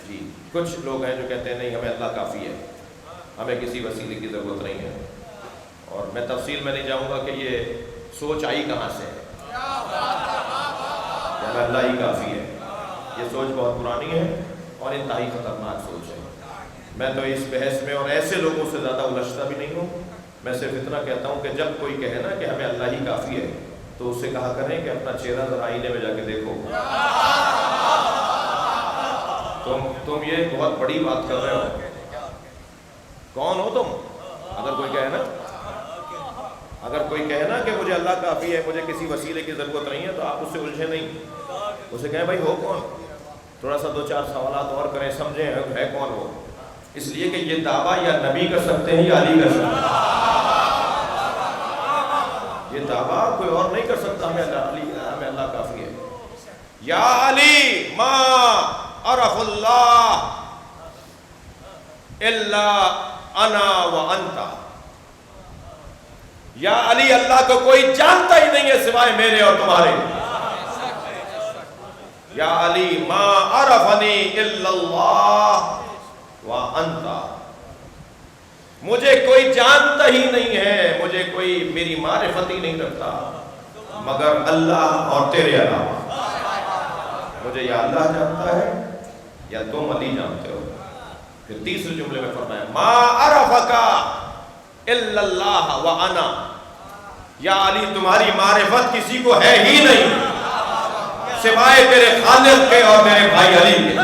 جی کچھ لوگ ہیں جو کہتے ہیں نہیں ہمیں اللہ کافی ہے، ہمیں کسی وسیلے کی ضرورت نہیں ہے، اور میں تفصیل میں نہیں جاؤں گا کہ یہ سوچ آئی کہاں سے ہے، ہمیں اللہ ہی کافی ہے۔ یہ سوچ بہت پرانی ہے اور انتہائی خطرناک سوچ ہے۔ میں تو اس بحث میں اور ایسے لوگوں سے زیادہ الجھتا بھی نہیں ہوں۔ میں صرف اتنا کہتا ہوں کہ جب کوئی کہے نا کہ ہمیں اللہ ہی کافی ہے تو اس سے کہا کریں کہ اپنا چہرہ ذرا آئینے میں جا کے دیکھو، تم یہ بہت بڑی بات کر رہے ہو، کون ہو تم؟ اگر کوئی کہے نا کہ مجھے اللہ کافی ہے، مجھے کسی وسیلے کی ضرورت نہیں ہے، تو آپ اس سے الجھے نہیں، اسے کہیں بھائی ہو کون، تھوڑا سا دو چار سوالات اور کریں، سمجھیں ہے کون ہو۔ اس لیے کہ یہ دعویٰ یا نبی کر سکتے ہیں یا علی کر سکتے ہیں، یہ دعویٰ کوئی اور نہیں کر سکتا ہمیں اللہ کافی ہے۔ یا علی ما عرف اللہ الا انا وانتا، یا علی اللہ کو کوئی جانتا ہی نہیں ہے سوائے میرے اور تمہارے۔ یا علی ما عرفنی الا اللہ وانتا، مجھے کوئی جانتا ہی نہیں ہے، مجھے کوئی میری معرفت ہی نہیں رکھتا مگر اللہ اور تیرے علاوہ۔ مجھے یا اللہ جانتا ہے یا تم علی جانتے ہو۔ پھر تیسرے جملے میں فرمایا ما عرفک الا اللہ وانا، یا علی تمہاری معرفت کسی کو ہے ہی نہیں سوائے تیرے خالق کے اور میرے بھائی علی کے۔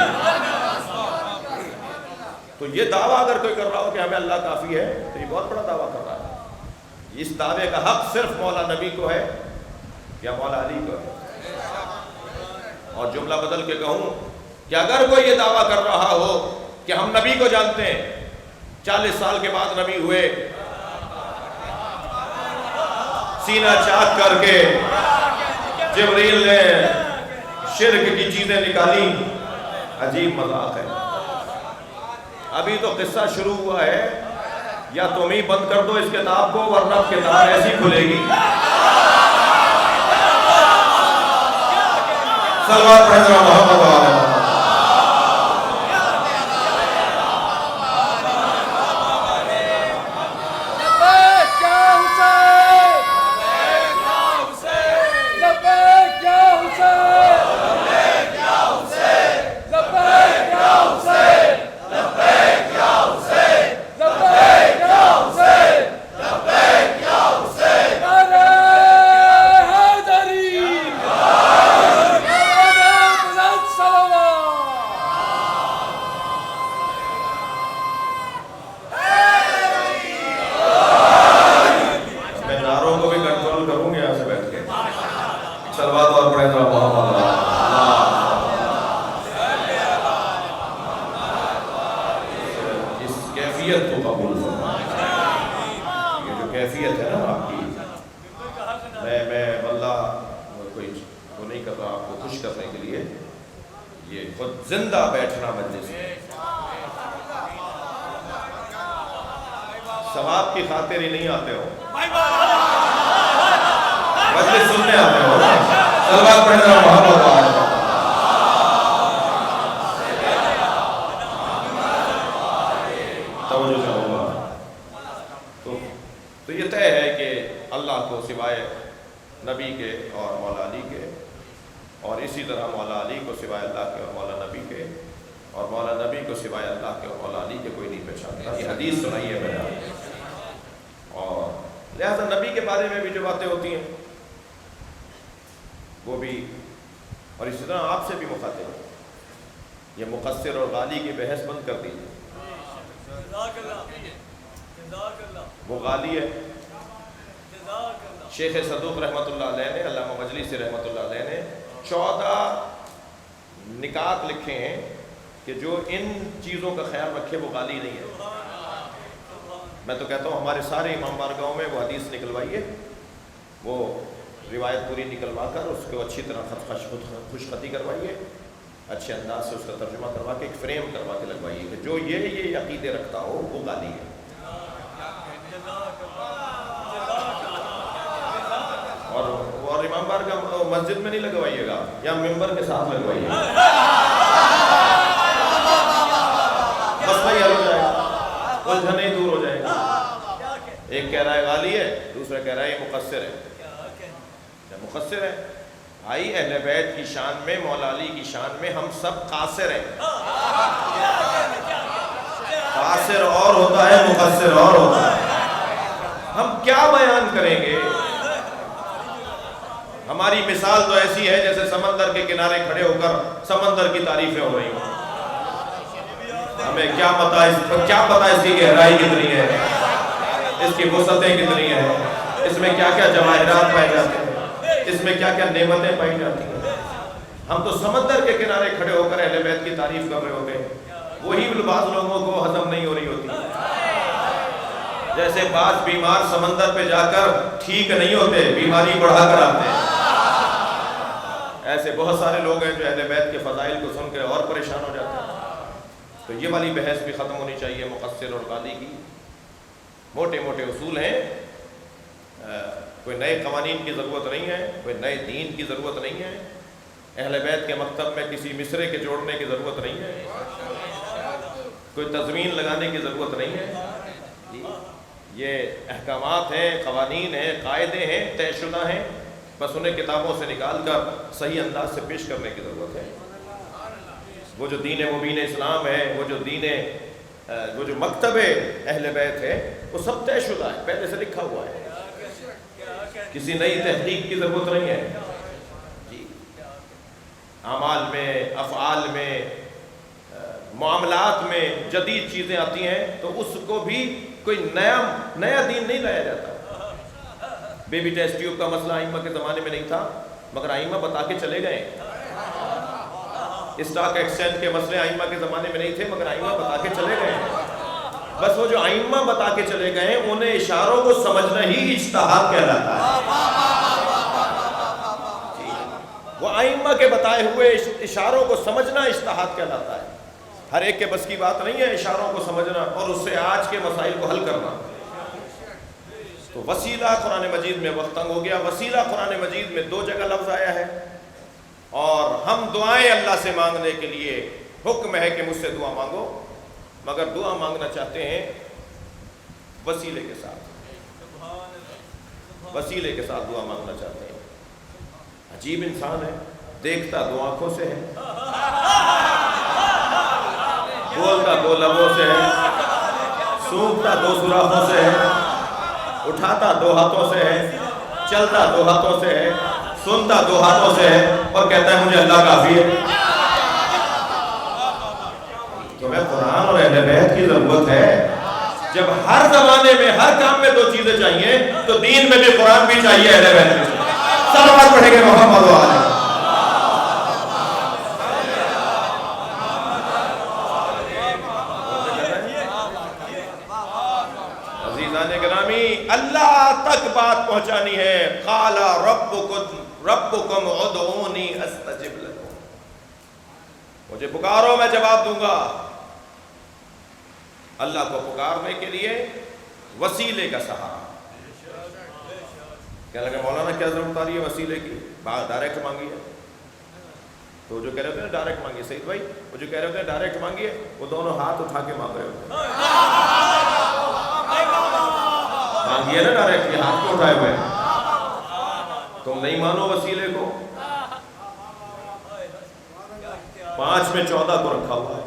تو یہ دعویٰ اگر کوئی کر رہا ہو کہ ہمیں اللہ کافی ہے تو یہ بہت بڑا دعویٰ کر رہا ہے۔ اس دعوے کا حق صرف مولا نبی کو ہے یا مولا علی کو ہے؟ اور جملہ بدل کے کہوں کہ اگر کوئی یہ دعویٰ کر رہا ہو کہ ہم نبی کو جانتے ہیں، 40 سال کے بعد نبی ہوئے، سینہ چاک کر کے جبریل نے شرک کی چیزیں نکالی، عجیب مذاق ہے۔ ابھی تو قصہ شروع ہوا ہے، یا تم ہی بند کر دو اس کتاب کو ورنہ کتاب ایسی کھلے گی۔ صلوات پڑھنا محمد علیہ وسلم۔ زندہ بیٹھنا مجلس ہے، ثواب کی خاطر ہی نہیں آتے ہو، مجلس سننے آتے ہو۔ صلوات پڑھنا محمد علیہ وسلم۔ توجہ ہوگا تو یہ طے ہے کہ اللہ کو سوائے نبی کے اور مولا علی کے، اور اسی طرح مولا علی کو سوائے اللہ کے اور مولا نبی کے، اور مولا نبی کو سوائے اللہ کے اور مولا علی کے کوئی نہیں پہچانتا۔ یہ حدیث سنائی ہے میں نے، اور لہذا نبی کے بارے میں بھی جو باتیں ہوتی ہیں وہ بھی، اور اسی طرح آپ سے بھی مخاطب ہے، یہ مقصر اور غالی کی بحث بند کر دیجیے۔ وہ غالی ہے، شیخ صدوق رحمۃ اللہ علیہ نے، علامہ مجلسی رحمۃ اللہ علیہ نے 14 نکات لکھے ہیں کہ جو ان چیزوں کا خیال رکھے وہ غالی نہیں ہے۔ میں تو کہتا ہوں ہمارے سارے امام بارگاہوں میں وہ حدیث نکلوائیے، وہ روایت پوری نکلوا کر اس کو اچھی طرح خوش خطی کروائیے، اچھے انداز سے اس کا ترجمہ کروا کے ایک فریم کروا کے لگوائیے کہ جو یہ عقیدے رکھتا ہو وہ غالی ہے۔ اور امام بارگاہ مسجد میں نہیں لگوائیے گا، یا ممبر کے ساتھ لگوائیے گا، مسئلہ ہی حل ہو جائے گا، الجھن ہی دور ہو جائے گا۔ ایک کہہ رہا ہے غالی ہے، دوسرا کہہ رہا ہے یہ مقصر ہے۔ مقصر ہے، آئی اہل بیت کی شان میں، مولا علی کی شان میں ہم سب قاصر ہیں۔ قاصر اور ہوتا ہے، مقصر اور ہوتا ہے۔ ہم کیا بیان کریں گے؟ ہماری مثال تو ایسی ہے جیسے سمندر کے کنارے کھڑے ہو کر سمندر کی تعریفیں ہو رہی ہوں۔ ہمیں کیا پتہ اس کی گہرائی کتنی ہے، اس کی وسعتیں کتنی ہیں، اس میں کیا کیا جواہرات پائے جاتے ہیں، اس میں کیا کیا نعمتیں پائی جاتی ہیں۔ ہم تو سمندر کے کنارے کھڑے ہو کر اہل بیت کی تعریف کر رہے ہوتے ہیں، وہی بعض لوگوں کو ہضم نہیں ہو رہی ہوتی۔ جیسے بعض بیمار سمندر پہ جا کر ٹھیک نہیں ہوتے، بیماری بڑھا کر آتے ہیں، ایسے بہت سارے لوگ ہیں جو اہل بیت کے فضائل کو سن کے اور پریشان ہو جاتے ہیں۔ تو یہ والی بحث بھی ختم ہونی چاہیے مقصر اور غالی کی۔ موٹے موٹے اصول ہیں، کوئی نئے قوانین کی ضرورت نہیں ہے، کوئی نئے دین کی ضرورت نہیں ہے، اہل بیت کے مکتب میں کسی مصرے کے جوڑنے کی ضرورت نہیں ہے، کوئی تضمین لگانے کی ضرورت نہیں ہے۔ یہ احکامات ہیں، قوانین ہیں، قاعدے ہیں، طے شدہ ہیں، بس انہیں کتابوں سے نکال کر صحیح انداز سے پیش کرنے کی ضرورت ہے۔ وہ جو دین مبین اسلام ہے، وہ جو مکتب اہل بیت ہے، وہ سب طے شدہ ہے، پہلے سے لکھا ہوا ہے، کسی نئی تحقیق کی ضرورت نہیں ہے۔ جی اعمال میں، افعال میں، معاملات میں جدید چیزیں آتی ہیں تو اس کو بھی کوئی نیا دین نہیں لایا جاتا۔ بیبی ٹیسٹ ٹیوب کا مسئلہ ائمہ کے زمانے میں نہیں تھا، مگر ائمہ بتا کے چلے گئے۔ اسٹاک ایکسچینج کے مسئلے ائمہ کے زمانے میں نہیں تھے، مگر ائمہ بتا کے چلے گئے۔ بس وہ جو ائمہ بتا کے چلے گئے انہیں اشاروں کو سمجھنا ہی اجتہاد کہلاتا ہے۔ وہ ائمہ کے بتائے ہوئے اشاروں کو سمجھنا اجتہاد کہلاتا ہے۔ ہر ایک کے بس کی بات نہیں ہے اشاروں کو سمجھنا اور اس سے آج کے مسائل کو حل کرنا۔ تو وسیلہ قرآن مجید میں وقت تنگ ہو گیا۔ وسیلہ قرآن مجید میں 2 جگہ لفظ آیا ہے، اور ہم دعائیں اللہ سے مانگنے کے لیے حکم ہے کہ مجھ سے دعا مانگو، مگر دعا مانگنا چاہتے ہیں وسیلے کے ساتھ، وسیلے کے ساتھ دعا مانگنا چاہتے ہیں۔ عجیب انسان ہے، دیکھتا 2 آنکھوں سے ہے، بولتا 2 لبوں سے ہے، سونگتا 2 سوراخوں سے ہے، اٹھاتا 2 ہاتھوں سے ہے، چلتا 2 ہاتھوں سے ہے، سنتا 2 ہاتھوں سے ہے، اور کہتا ہے مجھے اللہ کافی ہے۔ تمہیں قرآن اور اہل بیت کی ضرورت ہے۔ جب ہر زمانے میں ہر کام میں 2 چیزیں چاہیے تو دین میں بھی قرآن بھی چاہیے، اہل بیت بھی چاہیے۔ صلوات پڑھیں گے محمد و آلہ۔ عزیزان گرامی، اللہ تک بات پہنچانی ہے۔ قال ربکم ادعونی استجب لکم، مجھے پکارو میں جواب دوں گا۔ اللہ کو پکارنے کے لیے وسیلے کا سہارا۔ کہنے لگے مولانا کیا ضرورت آ رہی ہے وسیلے کی، بات ڈائریکٹ مانگی ہے۔ تو جو کہہ رہے ہوتے ہیں ڈائریکٹ مانگیے، سعید بھائی وہ جو کہہ رہے ہوتے ہیں ڈائریکٹ مانگیے، وہ دونوں ہاتھ اٹھا کے مانگ رہے ہوتے ہیں۔ مانگیے نا ڈائریکٹ، یہ ہاتھ کو اٹھائے ہوئے ہیں۔ تم نہیں مانو وسیلے کو، 5 میں 14 کو رکھا ہوا ہے۔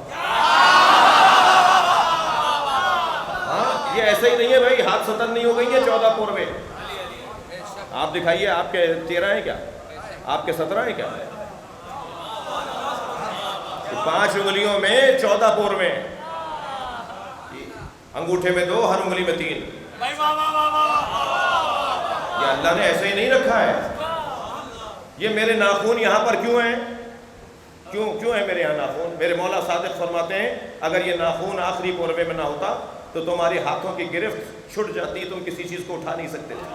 ہاں یہ ایسا ہی نہیں ہے بھائی، ہاتھ 17 نہیں ہو گئی ہے 14 پور میں۔ آپ دکھائیے، آپ کے 13 ہیں کیا؟ آپ کے 17 ہیں کیا؟ 5 انگلیوں میں 14 پور میں، انگوٹھے میں 2، ہر انگلی میں 3۔ یہ اللہ نے ایسے ہی نہیں رکھا ہے۔ یہ میرے ناخون یہاں پر کیوں ہیں؟ کیوں ہے میرے یہاں ناخون؟ میرے مولا صادق فرماتے ہیں اگر یہ ناخون آخری پورے میں نہ ہوتا تو تمہاری ہاتھوں کی گرفت چھٹ جاتی، تم کسی چیز کو اٹھا نہیں سکتے تھے۔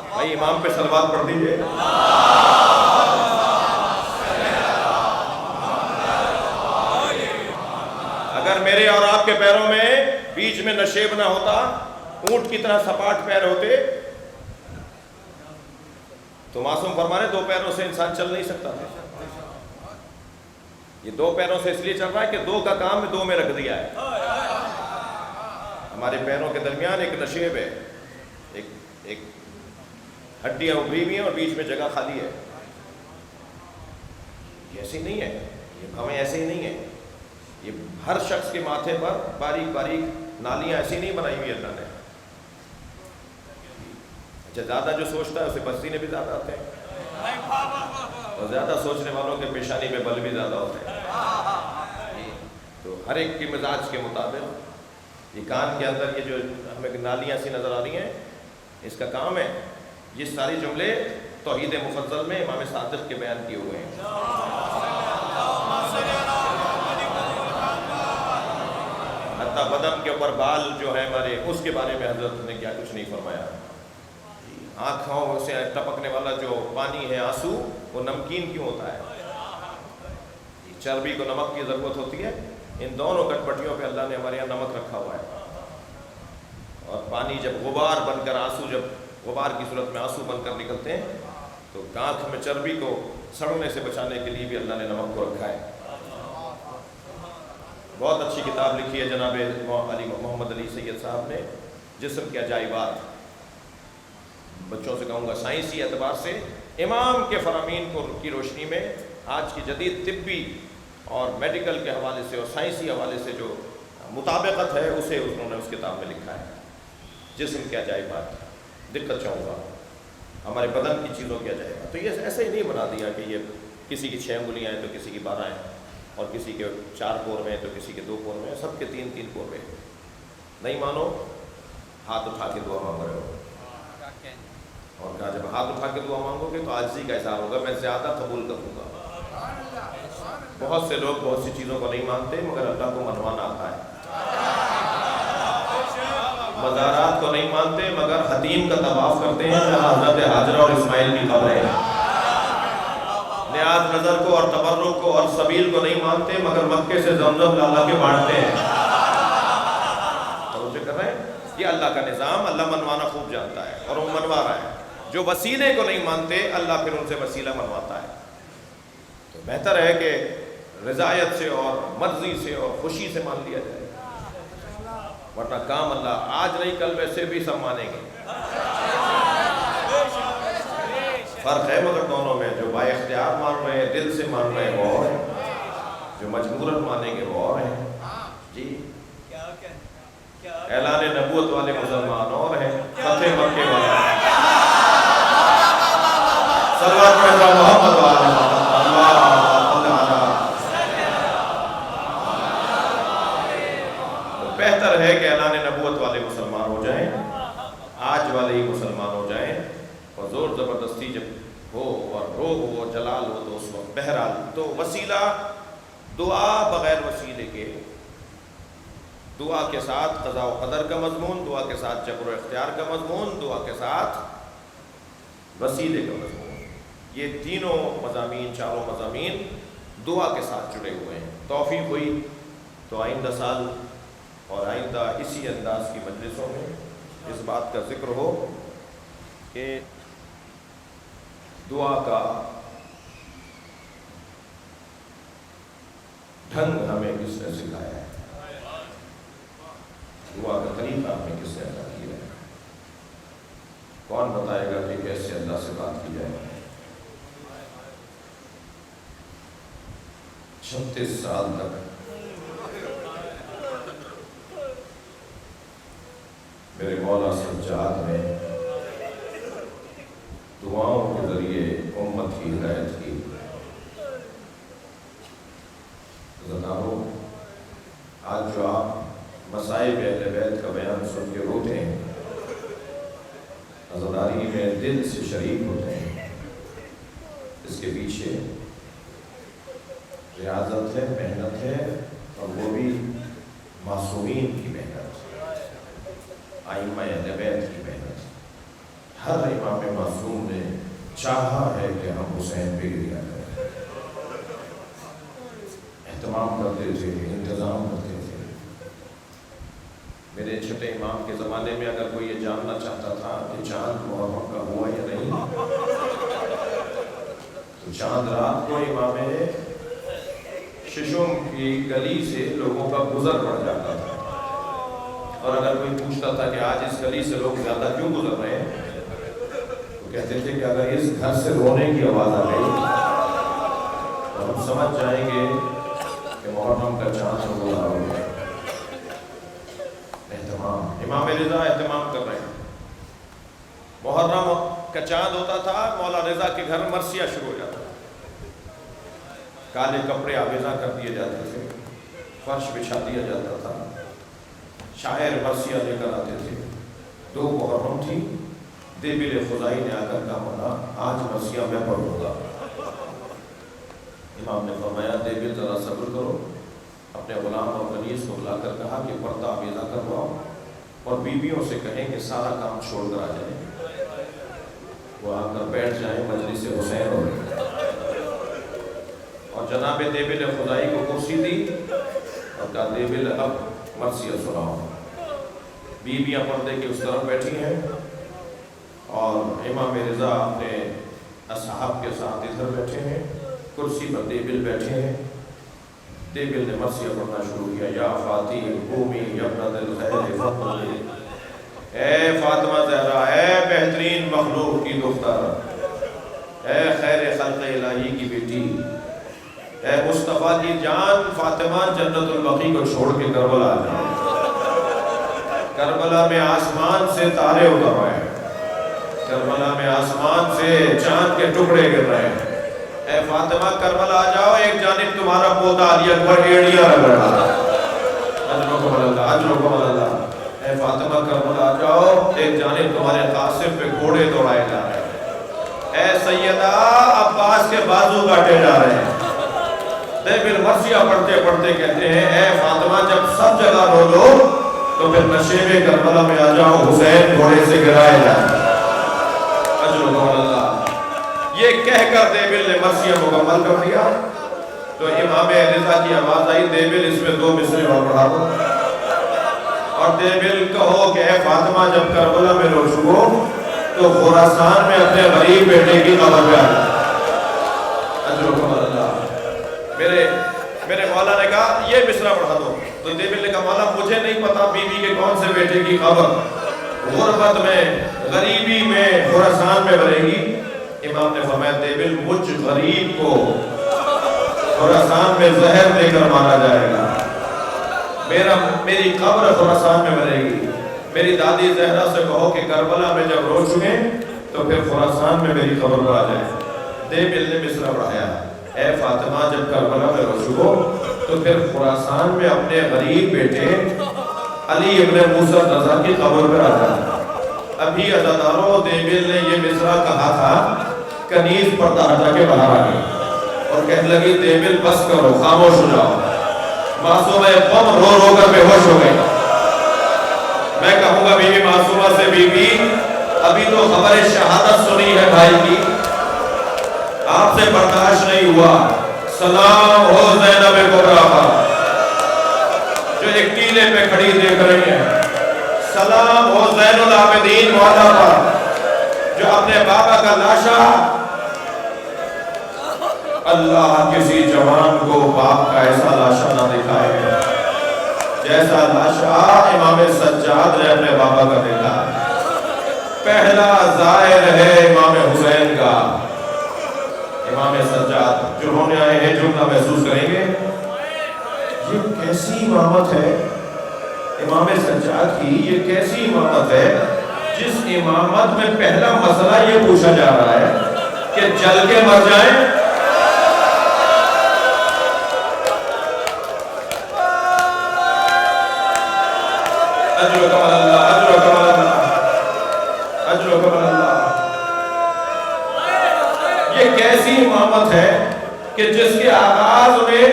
بھائی امام پہ صلوات پڑھ دیجئے۔ اگر میرے اور آپ کے پیروں میں بیچ میں نشیب نہ ہوتا، اونٹ کی طرح سپاٹ پیر ہوتے، تو معصوم فرما رہے 2 پیروں سے انسان چل نہیں سکتا تھا۔ یہ 2 پیروں سے اس لیے چل رہا ہے کہ 2 کا کام 2 میں رکھ دیا ہے۔ ہمارے پیروں کے درمیان ایک نشیب ہے، ایک ہڈیاں ابھری ہوئی ہیں اور بیچ میں جگہ خالی ہے۔ یہ ایسی نہیں ہے، یہ ہمیں ایسے ہی نہیں ہے۔ یہ ہر شخص کے ماتھے پر باریک باریک نالیاں ایسی نہیں بنائی ہوئی اللہ نے۔ اچھا زیادہ جو سوچتا ہے اسے پسینے بھی زیادہ آتے ہیں، اور زیادہ سوچنے والوں کے پیشانی میں بل بھی زیادہ ہوتے ہیں۔ تو ہر ایک کے مزاج کے مطابق یہ کان کے اندر یہ جو ہمیں نالیاں سی نظر آ رہی ہیں، اس کا کام ہے۔ یہ ساری جملے توحید مفضل میں امام صادق کے بیان کیے ہوئے ہیں۔ حتیٰ بدن کے اوپر بال جو ہے ہمارے، اس کے بارے میں حضرت نے کیا کچھ نہیں فرمایا۔ آنکھوں سے ٹپکنے والا جو پانی ہے، آنسو، وہ نمکین کیوں ہوتا ہے؟ چربی کو نمک کی ضرورت ہوتی ہے۔ ان دونوں کٹپٹیوں پہ اللہ نے ہمارے یہاں نمک رکھا ہوا ہے۔ اور پانی جب غبار بن کر آنسو، جب غبار کی صورت میں آنسو بن کر نکلتے ہیں تو آنکھ میں چربی کو سڑنے سے بچانے کے لیے بھی اللہ نے نمک کو رکھا ہے۔ بہت اچھی کتاب لکھی ہے جناب محمد علی سید صاحب نے، جسم کے عجائبات۔ بچوں سے کہوں گا سائنسی اعتبار سے امام کے فرامین کی روشنی میں آج کی جدید طبی اور میڈیکل کے حوالے سے اور سائنسی حوالے سے جو مطابقت ہے اسے انہوں نے اس کتاب میں لکھا ہے، جسم کے عجائبات۔ دقت چاہوں گا ہمارے بدن کی چیزوں کیا جائے گا. تو یہ ایسے ہی نہیں بنا دیا کہ یہ کسی کی 6 انگلیاں ہیں تو کسی کی 12 ہیں، اور کسی کے 4 پور میں تو کسی کے 2 پور میں، سب کے 3 پور میں. نہیں مانو، ہاتھ اٹھا کے دعا مانگ رہے ہو، اور کہا جب ہاتھ اٹھا کے دعا مانگو گے تو عاجزی کا اظہار ہوگا، میں زیادہ قبول کروں گا. بہت سے لوگ بہت سی چیزوں کو نہیں مانتے مگر اللہ کو منوانا آتا ہے. مزارات کو نہیں مانتے مگر حتیم کا طواف کرتے ہیں جہاں حضرت ہاجرہ اور اسماعیل کی قبریں ہیں. نیاز نظر کو اور تبرک کو اور سبیل کو نہیں مانتے مگر مکے سے زمزم لالا کے بانٹتے ہیں. توجہ کر رہے ہیں؟ یہ اللہ کا نظام، اللہ منوانا خوب جانتا ہے اور وہ منوا رہا ہے. جو وسیلے کو نہیں مانتے اللہ پھر ان سے وسیلہ منواتا ہے. تو بہتر ہے کہ رضایت سے اور مرضی سے اور خوشی سے مان لیا جائے، ورنہ کام اللہ آج نہیں کل ویسے بھی سب مانیں گے. فرق ہے مگر دونوں میں، جو با اختیار مان رہے ہیں، دل سے مان رہے ہیں وہ اور ہیں، جو مجبوراً مانیں گے وہ اور ہیں. جی اعلان نبوت والے مسلمان اور ہیں، فتح مکے والے. صلوات پڑھنا محمد والے بہتر ہے کہ اعلان نبوت والے مسلمان ہو جائیں، آج والے ہی مسلمان ہو جائیں، اور زور زبردستی جب ہو اور روح ہو اور جلال ہو تو اس وقت. بہرحال تو وسیلہ دعا بغیر وسیلے کے، دعا کے ساتھ قضاء و قدر کا مضمون، دعا کے ساتھ جبر و اختیار کا مضمون، دعا کے ساتھ وسیلے کا مضمون. یہ تینوں مضامین، چاروں مضامین دعا کے ساتھ جڑے ہوئے ہیں. توفیق ہوئی تو آئندہ سال اور آئندہ اسی انداز کی مجلسوں میں اس بات کا ذکر ہو کہ دعا کا ڈھنگ ہمیں کس نے سکھایا ہے، دعا کا طریقہ ہمیں کس نے ادا کیا ہے. کون بتائے گا کہ کیسے اللہ سے بات کی جائے. 36 سال تک میرے مولا سجاد نے دعاؤں کے ذریعے امت کی ہدایت کی. زنانوں، آج جو آپ مصائب اہل بیت کا بیان سن کے روتے ہیں، عزاداری میں دل سے شریک ہوتے ہیں، اس کے پیچھے ریاضت ہے، محنت ہے، اور وہ بھی معصومین کی محنت، ائمہ اہل بیت کی محنت. ہر امام معصوم نے چاہا ہے کہ ہم حسین پہ گریا کریں، اہتمام کرتے تھے، انتظام کرتے تھے. میرے چھٹے امام کے زمانے میں اگر کوئی یہ جاننا چاہتا تھا کہ چاند محرم کا ہوا یا نہیں تو چاند رات کو امام ششم کی گلی سے لوگوں کا گزر پڑ جاتا تھا، اور اگر کوئی پوچھتا تھا کہ آج اس گلی سے لوگ زیادہ کیوں گزر رہے ہیں تو کہتے تھے کہ اگر اس گھر سے رونے کی آواز آ گئی تو ہم سمجھ جائیں گے کہ محرم کا چاند ہو رہا ہے. اہتمام، امام رضا اہتمام کر رہے ہیں. محرم کا چاند ہوتا تھا، مولا رضا کے گھر مرثیہ شروع ہو جاتا، کالے کپڑے آویزاں کر دیے جاتے تھے، فرش بچھا دیا جاتا تھا، شاعر مرثیہ لے کر آتے تھے. 2 محرم تھی، دیبل خدائی نے آ کر کہا مولا آج مرثیہ میں پڑھوں گا. امام نے فرمایا دیبل ذرا صبر کرو. اپنے غلام اور کنیز کو بلا کر کہا کہ پردہ آویزہ کرواؤ اور بیویوں سے کہیں کہ سارا کام چھوڑ کر آ جائیں، وہ آ کر بیٹھ جائیں مجلس حسین ہو. اور جناب دیبل خدائی کو کرسی دی اور کہا دیبل اب مرثیہ سناؤ. بیویاں پردے کی اس طرف بیٹھی ہیں اور امام رضا اپنے اصحاب کے ساتھ ادھر بیٹھے ہیں، کرسی پر دیبل بیٹھے ہیں. دیبل نے مرثیہ پڑھنا شروع کیا. یا فاتح قومی ابنت الخیر فاطمہ، اے فاطمہ زہرا، اے بہترین مخلوق کی دختر، اے خیر خلق الہی کی بیٹی، اے مصطفیٰ کی جان فاطمہ، جنت البقیع کو چھوڑ کے کربلا آ جائے. کربلا میں آسمان سے تارے اتر رہے ہیں، کربلا میں آسمان سے چاند کے ٹکڑے گر رہے ہیں. اے فاطمہ کربلا آ جاؤ, ایک جانب تمہارا پوتا علی اکبر ایڑیاں رگڑ رہا ہے. اجرکم اللہ, اجرکم اللہ. اے فاطمہ کربلا آ جاؤ, ایک جانب تمہارے قاسم پہ گھوڑے دوڑائے جا رہے ہیں. اے سیدہ عباس کے بازو کاٹے جا رہے ہیں. دیبل مرثیہ پڑھتے پڑھتے کہتے ہیں اے فاطمہ جب سب جگہ رو لو تو پھر نشیب کربلا میں آ جاؤ, حسین گھوڑے سے گرائے جائیں. اجرکم اللہ. یہ کہہ کر دیبل نے مرثیہ مکمل کر دیا تو امام رضا کی آواز آئی, دیبل اس میں 2 مصرے اور پڑھا دو. اور دیبل کہو کہ اے فاطمہ جب کربلا میں رو چکو تو خراسان میں اپنے غریب بیٹے کی قبر پہ آ جائے. اجرکم اللہ. میرے مولا نے کہا یہ مصرع پڑھا دو. تو دیبل نے کہا مولا مجھے نہیں پتا بیوی کے کون سے بیٹے کی خبر غربت میں غریبی میں خراسان میں بھرے گی. امام نے فرمایا دیبل مجھ غریب کو خراسان میں زہر دے کر مارا جائے گا. میری قبر خراسان میں بھرے گی. میری دادی زہرا سے کہو کہ کربلا میں جب رو چکے تو پھر خراسان میں میری قبر پر آ جائے. دیبل نے مصرع پڑھایا اے فاطمہ جب کربلا میں رو چکو تو پھر خراسان میں اپنے غریب بیٹے علی ابن موسیٰ رضا کی قبر پر آ جائے. ابھی عزاداروں دیبل نے یہ مصرع کہا تھا, کنیز پردہ ہٹا کے باہر آ گئی اور کہنے لگی دیبل بس کرو, خاموش ہو جاؤ. معصومہ قوم رو رو کر بے ہوش ہو گئی. میں کہوں گا بیوی معصومہ سے, بی بی ابھی تو خبر شہادت سنی ہے بھائی کی, آپ سے برداشت نہیں ہوا. سلام ہو زینب کبریٰ پر جو ایک ٹیلے پہ کھڑی دیکھ رہی ہیں. سلام ہو زین العابدین مولا پر جو اپنے بابا کا لاشا, اللہ کسی جوان کو باپ کا ایسا لاشا نہ دکھائے جیسا لاشا امام سجاد نے اپنے بابا کا دیکھا. پہلا زائر ہے امام حسین کا, امام سجاد جو ہونے آئے ہیں جملہ محسوس کریں گے. یہ کیسی امامت ہے امام سجاد کی, یہ کیسی امامت ہے جس امامت میں پہلا مسئلہ یہ پوچھا جا رہا ہے کہ جل کے مر جائیں. اجرکم اللہ, اجرکم اللہ, اجرکم اللہ. یہ کیسی امامت ہے کہ جس کے آغاز میں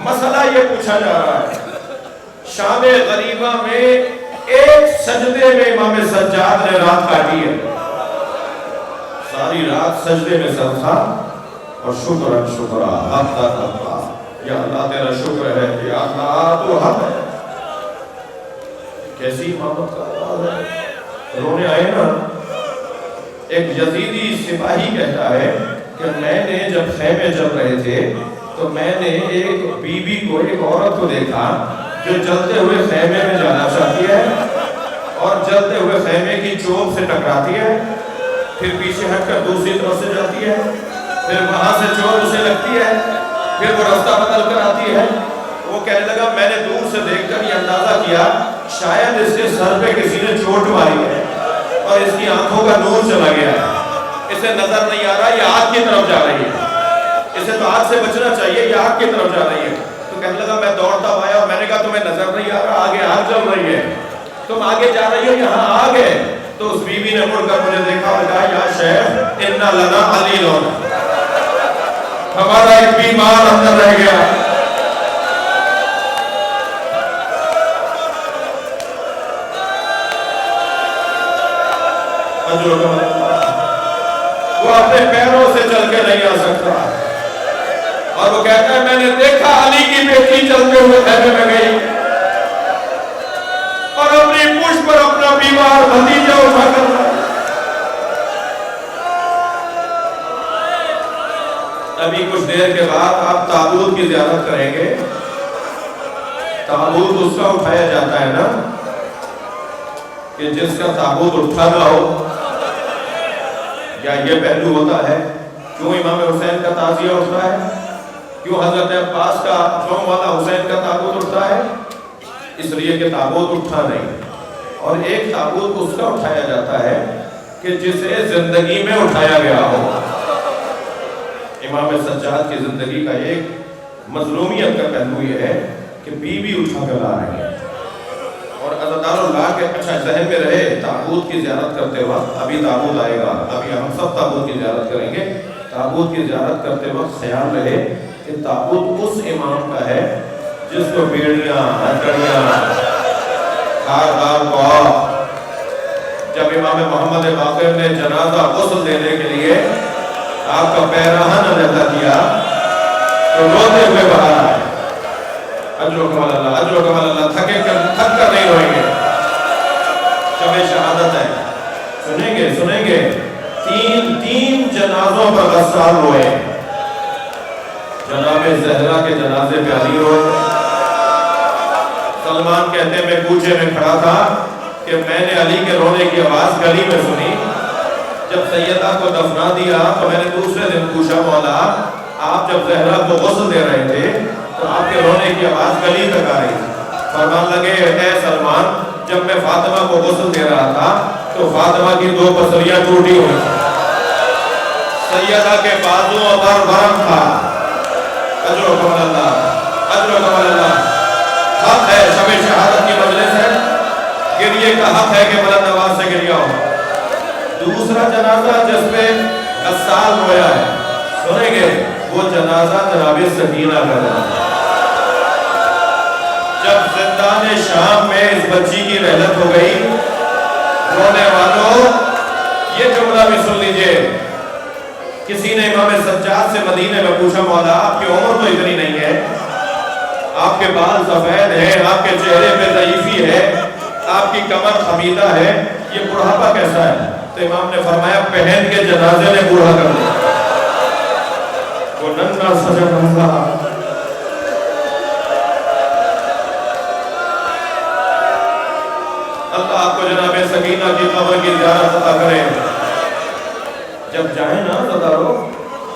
مسئلہ یہ پوچھا جا رہا ہے. شام غریبہ میں ایک سجدے میں امام سجاد نے رات کاٹی ہے. ساری رات سجدے میں سر تھا اور شکرا شکرا حق تھا. یا اللہ تیرا شکر ہے, یا اللہ تو حق ہے. کیسی امامت کا آواز ہے. رونے آئے نا. ایک یزیدی سپاہی کہتا ہے کہ میں نے جب خیمے چل رہے تھے تو میں نے ایک بی بی کو, ایک عورت کو دیکھا جو جلتے ہوئے خیمے میں جانا چاہتی ہے اور جلتے ہوئے خیمے کی چوب سے ٹکراتی ہے, پھر پیچھے ہٹ کر دوسری طرف سے جاتی ہے, پھر وہاں سے چوب اسے لگتی ہے, پھر وہ راستہ بدل کر آتی ہے. وہ کہنے لگا میں نے دور سے دیکھ کر یہ اندازہ کیا شاید اس کے سر پہ کسی نے چوٹ ماری ہے اور اس کی آنکھوں کا نور چلا گیا ہے, اسے نظر نہیں آ رہا, یہ آگ کی طرف جا رہی ہے, اسے تو آگ سے بچنا چاہیے, یہ آگ کی طرف جا رہی ہے. تو کہنے لگا میں دوڑتا آیا اور میں نے کہا تمہیں نظر نہیں آ رہا, آگے آگ چل رہی ہے, تم آگے جا رہی ہو, یہاں آگ ہے. تو اس بیوی نے مڑ کر مجھے دیکھا اور کہا یا شیخ اِنَّا لَنَا عَلِيلٌ, ہمارا ایک بیمار اندر رہ گیا. وہ اپنے پیروں سے چل کے نہیں آ سکتا اور وہ کہتا ہے میں نے دیکھا علی کی بیٹی چلتے ہوئے خیمے میں گئی اور اپنی پشت پر اپنا بیمار بھتیجا اٹھا کر. ابھی کچھ دیر کے بعد آپ تابوت کی زیارت کریں گے. تابوت اس کا اٹھایا جاتا ہے نا کہ جس کا تابوت اٹھا نہ ہو. یا یہ پہلو ہوتا ہے کیوں امام حسین کا تعزیہ اٹھتا ہے, کیوں حضرت عباس کا جوم والا حسین کا تابوت اٹھتا ہے؟ اس لیے کہ تابوت اٹھا نہیں. اور ایک تابوت اس کا اٹھایا جاتا ہے کہ جسے زندگی میں اٹھایا گیا ہو. امام سجاد کی زندگی کا ایک مظلومیت کا پہلو یہ ہے کہ بیوی اٹھا کر لا رہے ہیں اور عزادار اللہ کے اچھا ذہن میں رہے تابوت کی زیارت کرتے وقت. ابھی تابوت آئے گا, ابھی ہم سب تابوت کی زیارت کریں گے. تابوت کی زیارت کرتے وقت خیال رہے کہ تابوت اس امام کا ہے جس کو بیڑیاں, ہتھکڑیاں, خاردار کو. جب امام محمد باقر نے جنازہ غسل دینے کے لیے آپ کا پیراہن علیحدہ کیا تو روتے ہوئے باہر آئے. اجر و کمال اللہ, اجر و کمال اللہ. تھک کر نہیں روئیں گے, شب شہادت ہے. سنیں گے تین جنازوں پر غسال روئے. جناب زہرا کے جنازے پہ علی روئے. سلمان کہتے ہیں میں کوچے میں کھڑا تھا کہ میں نے علی کے رونے کی آواز گلی میں سنی. جب سیدہ کو دفنا دیا تو میں نے دوسرے دن پوچھا مولا آپ جب زہرا کو غسل دے رہے تھے تو آپ کے رونے کی آواز گلی تک آ رہی تھی. فرمان لگے اے سلمان جب میں فاطمہ کو غسل دے رہا تھا تو فاطمہ کی 2 پسلیاں ٹوٹی ہوئی تھی. سیدہ کے بازوؤں پر برم تھا. اجر و کمال اللہ, اجر و کمال اللہ. حق ہے شب شہادت کی مجلس ہے, گریے کا حق ہے کہ بلند آواز سے گریا ہو. دوسرا جنازہ جس پہ غسال رویا ہے سنیں گے وہ جنازہ جناب سکینہ کا جنازہ. جب زندان شام میں اس بچی کی رحلت ہو گئی, رونے والوں یہ جملہ بھی سن لیجئے. کسی نے امام سجاد سے مدینے میں پوچھا مولا آپ کی عمر تو اتنی نہیں ہے, آپ کے بال سفید ہیں, آپ کے چہرے پہ ضعیفی ہے, آپ کی کمر خمیدہ ہے, یہ بڑھاپا کیسا ہے؟ تو امام نے فرمایا پہن کے جنازے نے بوڑھا کر دیا. وہ ننھا سجا ننھا اللہ آپ کو جناب سکینہ کی قبر کی زیارت عطا کرے. جب جائیں نا زدارو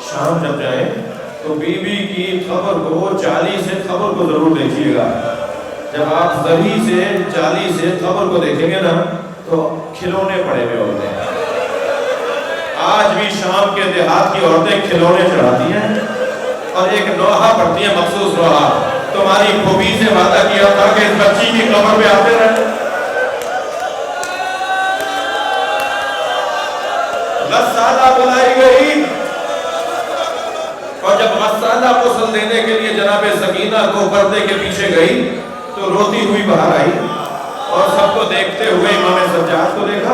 شام جب جائیں تو بی بی کی قبر کو جالی سے قبر کو ضرور دیکھیے گا. جب آپ زری سے جالی سے قبر کو دیکھیں گے نا تو کھلونے پڑے ہوئے ہوتے ہیں. آج بھی شام کے دیہات کی عورتیں کھلونے چڑھاتی ہیں اور ایک لوحہ پڑھتی ہیں, مخصوص لوحہ. تمہاری پھوپھی سے وعدہ کیا تھا کہ اس بچی کی قبر پہ آتے رہے. غسالہ بلائی گئی اور جب غسالہ غسل دینے کے لیے جناب سکینہ کو پردے کے پیچھے گئی تو روتی ہوئی باہر آئی اور سب کو دیکھتے ہوئے امام سجاد کو دیکھا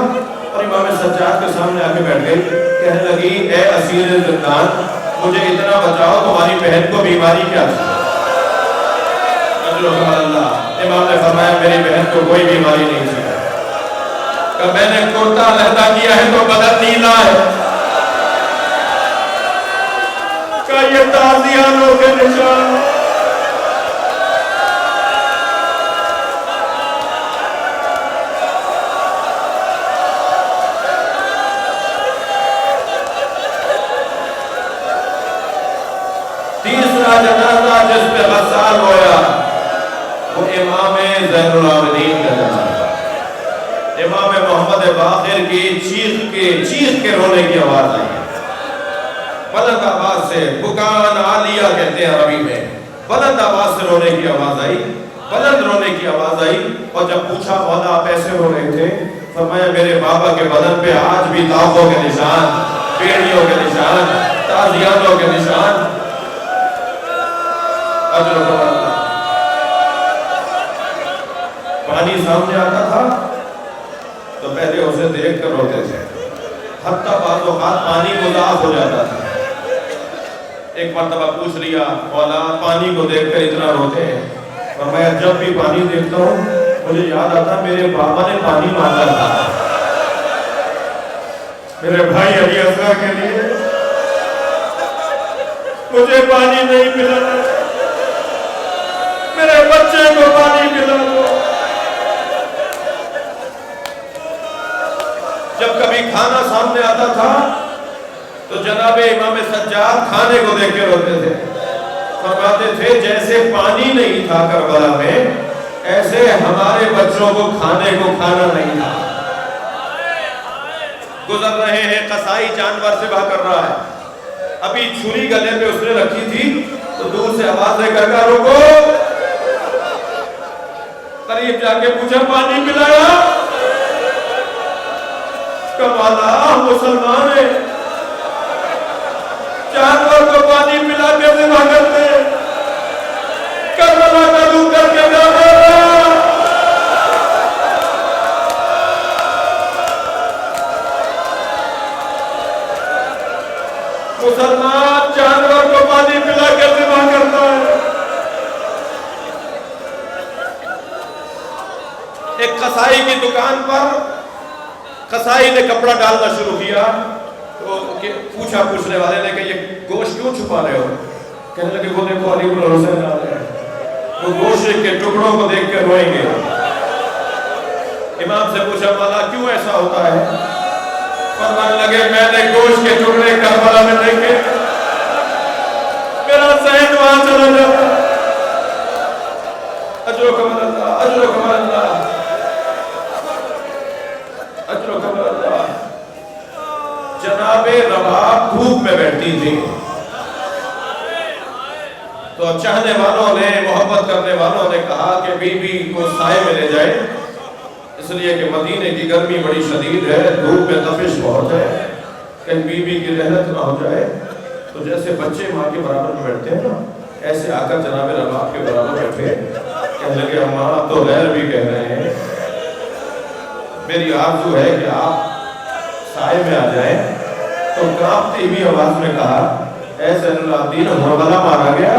اور امام سجاد کے سامنے آ کے بیٹھ گئی. کہنے لگی اے اسیر زندان مجھے اتنا بچاؤ تمہاری بہن کو بیماری کیا تھی؟ اجر و کمال اللہ. امام نے فرمایا میری بہن کو کوئی بیماری نہیں تھی. کہ میں نے کرتا علیحدہ کیا ہے تو بدن نیلا ہے. کہ یہ تازیانوں کے نشان. تیسرا جنازہ جس پہ غسال ہویا وہ امام زین العابدین کا جنازہ. امام محمد باقر کی چیخ کے رونے کی آواز آئی. بلند آواز سے, بکان عالیہ کہتے ہیں عربی میں, بلند آواز سے رونے کی آواز آئی, بلند رونے کی آواز آئی. اور جب پوچھا مولا آپ ایسے رو رہے تھے, فرمایا میرے بابا کے بدن پہ آج بھی داغوں کے نشان, بیڑیوں کے نشان, تازیانوں کے نشان. اجر و کمال اللہ. پانی سامنے آتا تھا تو پہلے اسے دیکھ کر روتے تھے, حتیٰ بعض اوقات پانی مضاف ہو جاتا تھا. ایک مرتبہ پوچھ لیا مولا پانی کو دیکھ کر اتنا روتے ہیں؟ فرمایا جب بھی پانی دیکھتا ہوں مجھے یاد آتا میرے بابا نے پانی مانگا تھا میرے بھائی علی اصغر کے لیے, مجھے پانی نہیں ملا, میرے بچے کو پانی ملا دو. جب کبھی کھانا سامنے آتا تھا تو جناب امام سجاد کھانے کو دیکھ کے روتے تھے. فرماتے تھے جیسے پانی نہیں تھا کربلا میں ایسے ہمارے بچوں کو کھانے کو کھانا نہیں تھا. گزر رہے ہیں، قصائی جانور ذبح کر رہا ہے، ابھی چھری گلے پہ اس نے رکھی تھی تو دور سے آواز دے کر کہا رکو، قریب جا کے پوچھا پانی پلایا؟ کمالا مسلمان ہے، جانور کو پانی پلا کے ذبح کرتے ہیں، کربلا کا دور کر کے جانا مسلمان جانور کو پانی پلا کے ذبح کرتا ہے۔ ایک قصائی کی دکان پر قصائی نے کپڑا ڈالنا شروع کیا تو پوچھا پوچھنے والے نے کہ یہ گوشت کیوں چھپا رہے ہو؟ کہنے لگے وہ دیکھو علی بن حسین آ رہے ہیں، وہ گوشت کے ٹکڑوں کو دیکھ کے روئیں گے۔ امام سے پوچھا مولا کیوں ایسا ہوتا ہے؟ فرمانے لگے میں نے گوشت کے ٹکڑے کربلا میں دیکھے، میرا ذہن وہاں چلا جاتا۔ اجرکم اللہ، اجرکم اللہ، اجرکم اللہ۔ جناب رباب دھوپ میں بیٹھی تھی تو چاہنے والوں نے، محبت کرنے والوں نے کہا کہ بی بی کو سائے میں لے جائے، اس لیے کہ مدینے کی گرمی بڑی شدید ہے، دھوپ میں تپش بہت ہے، کہیں بی بی کی رحلت نہ ہو جائے۔ تو جیسے بچے ماں کے برابر میں بیٹھتے ہیں نا، ایسے آ کر جناب رباب کے برابر بیٹھے، کہنے لگے اماں تو غیر بھی کہہ رہے ہیں، میری آرزو ہے کہ آپ سائے میں آ جائیں۔ تو کانپتی ہوئی آواز میں کہا اے زین العابدین ہربلا مارا گیا،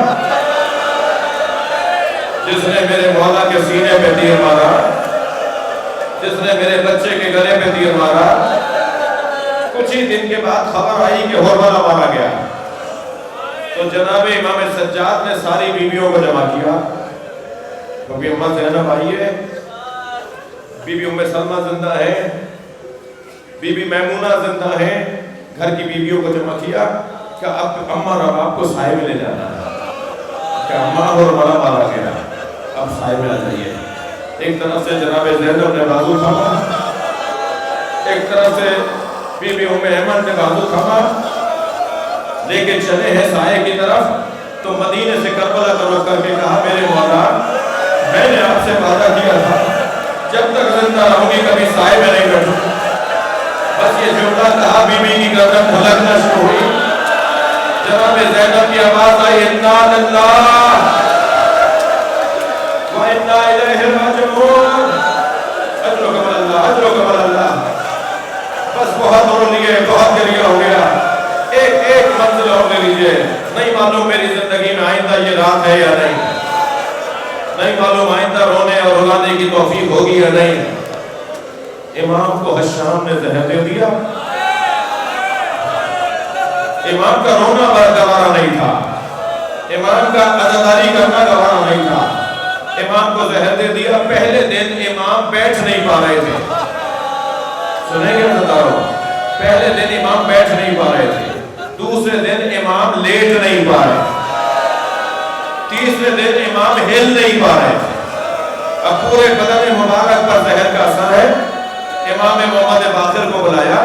جس نے میرے مولا کے سینے پہ تیر مارا، جس نے میرے بچے کے گلے پہ تیر مارا، کچھ ہی دن کے بعد خبر آئی کہ ہربلا مارا گیا۔ تو جناب امام سجاد نے ساری بیویوں کو جمع کیا، کیونکہ اماں زینب آئی ہے، بی بی ام سلمہ زندہ ہے، بی بی میمونہ زندہ ہے، گھر کی بیویوں کو جمع کیا کہ اب اماں رباب کو سائے میں لے جانا ہے، کہ اماں ہربلا مارا گیا، اب سائے میں آ جائیے۔ ایک طرف سے جناب زینب نے بازو تھاما، ایک طرف سے بی بی ام ایمن نے بازو تھاما، لے کے چلے ہیں سائے کی طرف۔ تو مدینے سے کربلا کا رخ کر کے کہا میرے مولا میں نے آپ سے وعدہ کیا تھا جب تک زندہ رہوں گی کبھی سائے میں نہیں بیٹھوں۔ بس یہ جملہ کہا بی بی کی گردن بھلکنا شروع ہوئی، جناب زینب کی آواز آئی انا للہ وَإِنَّا إِلَيْهِ رَاجِعُونَ، اجرکم اللہ، اجرکم اللہ۔ بس بہت رو لیے، بہت گریہ ہو گیا، ایک ایک منزل اور لے لیجئے، نہیں معلوم میری زندگی میں آئندہ یہ رات ہے یا نہیں، نہیں معلوم آئندہ رونے اور رلانے کی توفیق ہوگی یا نہیں۔ امام کو حشام نے زہر دے دیا، امام کا رونا گوارا نہیں تھا، امام کا عزاداری کرنا گوارا نہیں تھا، امام کو زہر دے دیا۔ پہلے دن امام بیٹھ نہیں پا رہے تھے، سنیں گے بتارو، پہلے دن امام بیٹھ نہیں پا رہے تھے، دوسرے دن امام لیٹ نہیں پا رہے تھے، تیسرے دن امام ہل نہیں پا رہے تھے۔ اب پورے بدن مبارک پر زہر کا اثر ہے۔ امام محمد باقر کو بلایا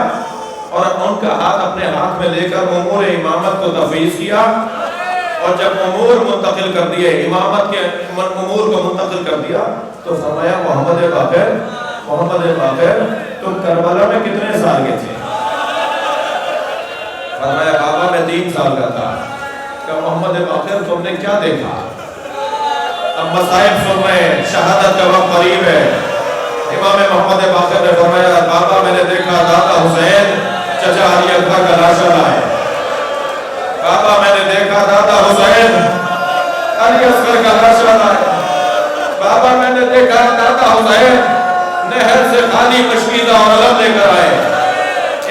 اور ان کا ہاتھ اپنے ہاتھ میں لے کر امور امامت کو تفویض کیا، اور جب امور منتقل کر دیے، امامت کے امور کو منتقل کر دیا، تو فرمایا محمد باقر تم کربلا میں کتنے سال کے تھے؟ فرمایا بابا میں 3 سال کا تھا۔ کہ محمد باقر تم نے کیا دیکھا؟ اب مصائب سن رہے ہیں، شہادت کا وقت قریب ہے۔ امام محمد باقر نے فرمایا بابا میں نے دیکھا دادا حسین چچا علی اکبر کا لاشا لائے، بابا میں نے دیکھا دادا حسین علی اصغر کا لاشا لائے، بابا میں نے دیکھا دادا حسین نہر سے خالی مشکیزہ اور علم لے کر آئے۔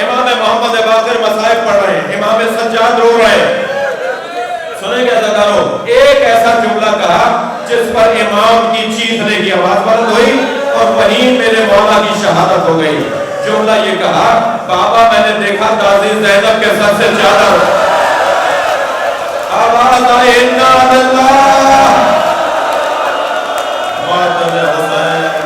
امام محمد باقر مصائب پڑھ رہے ہیں، امام سجاد رو رہے ہیں۔ سنیں گے عزیزانو، ایک ایسا جملہ کہا جس پر امام کی چیخنے کی آواز بلند ہوئی اور وہیں میرے مولا کی شہادت ہو گئی۔ جملہ یہ کہا بابا میں نے دیکھا دادی زینب کے سر سے زیادہ آواز آئے انا للہ معتد حسین۔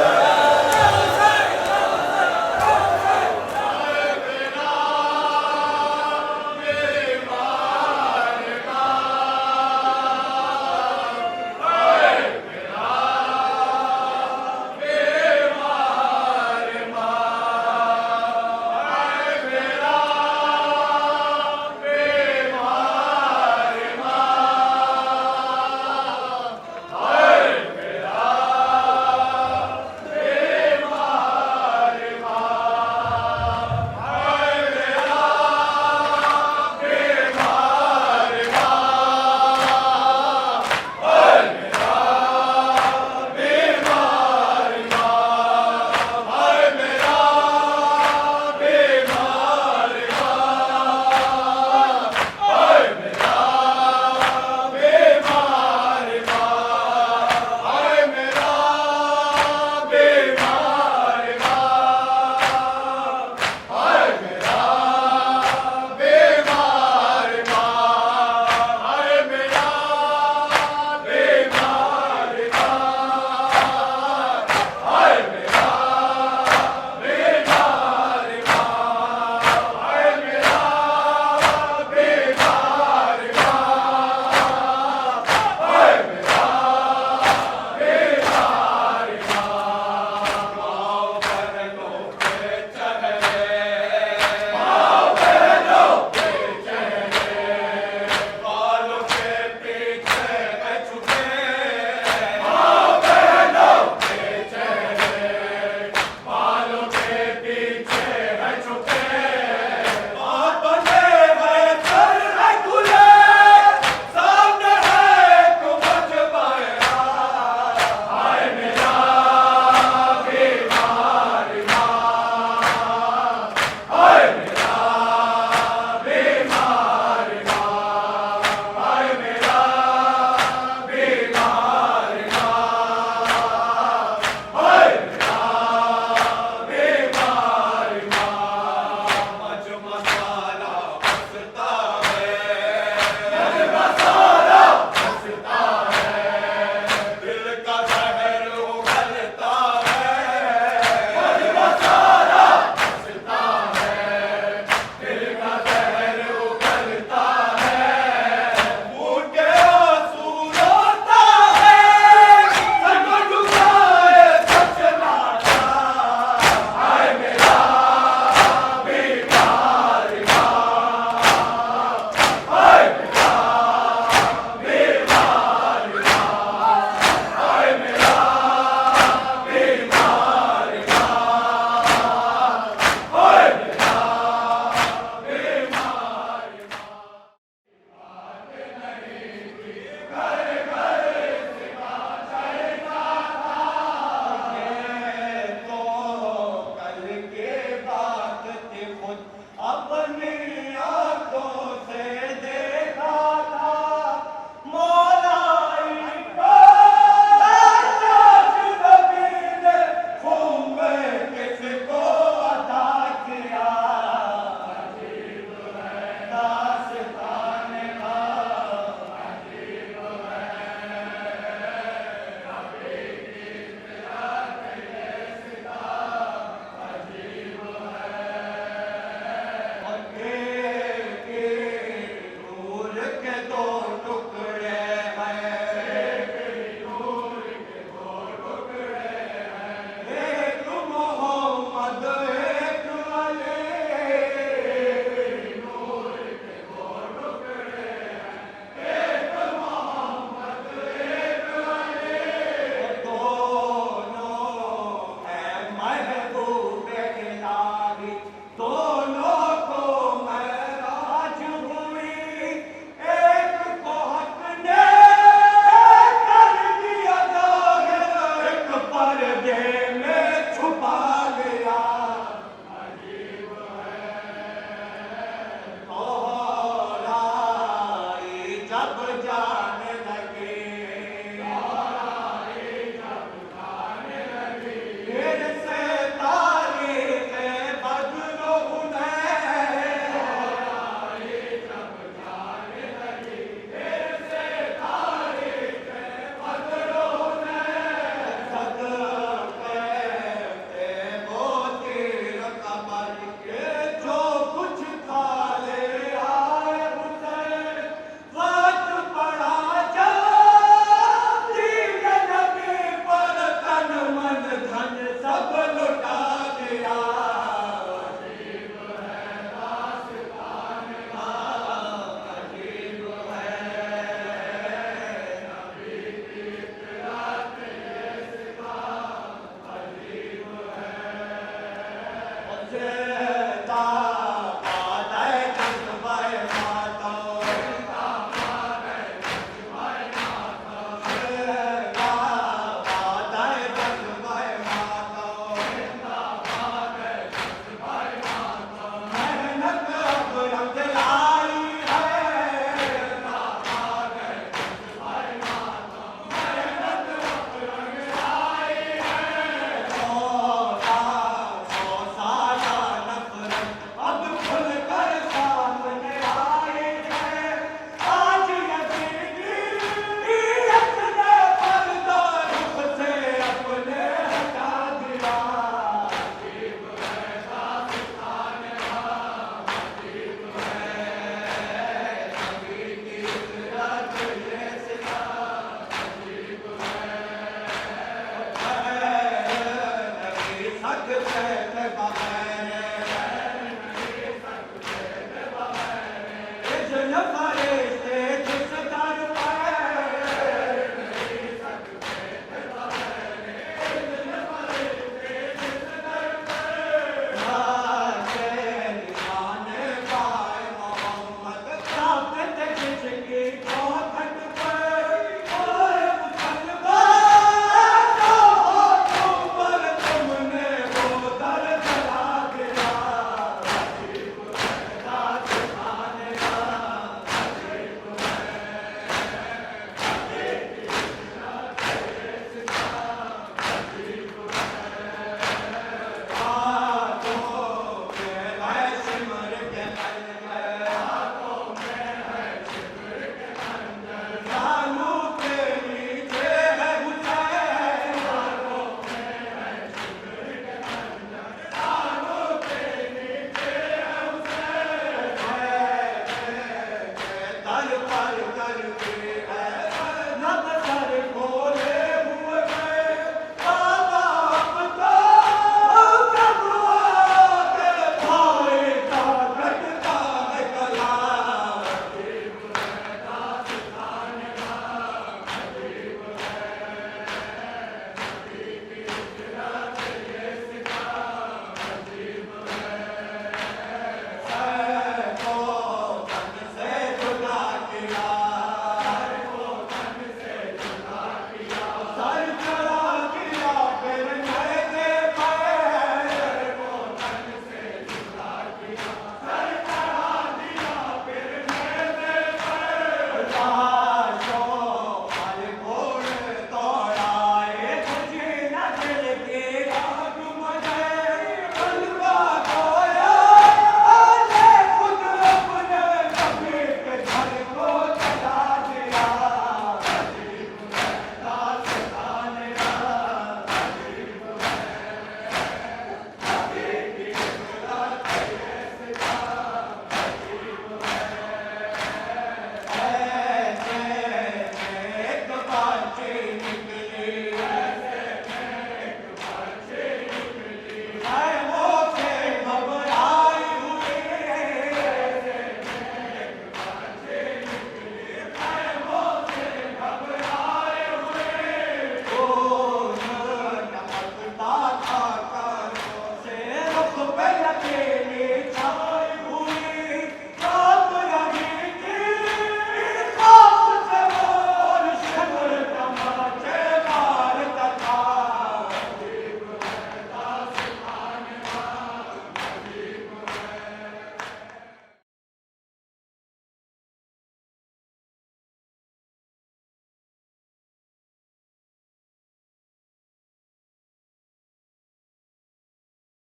پال پال کر کے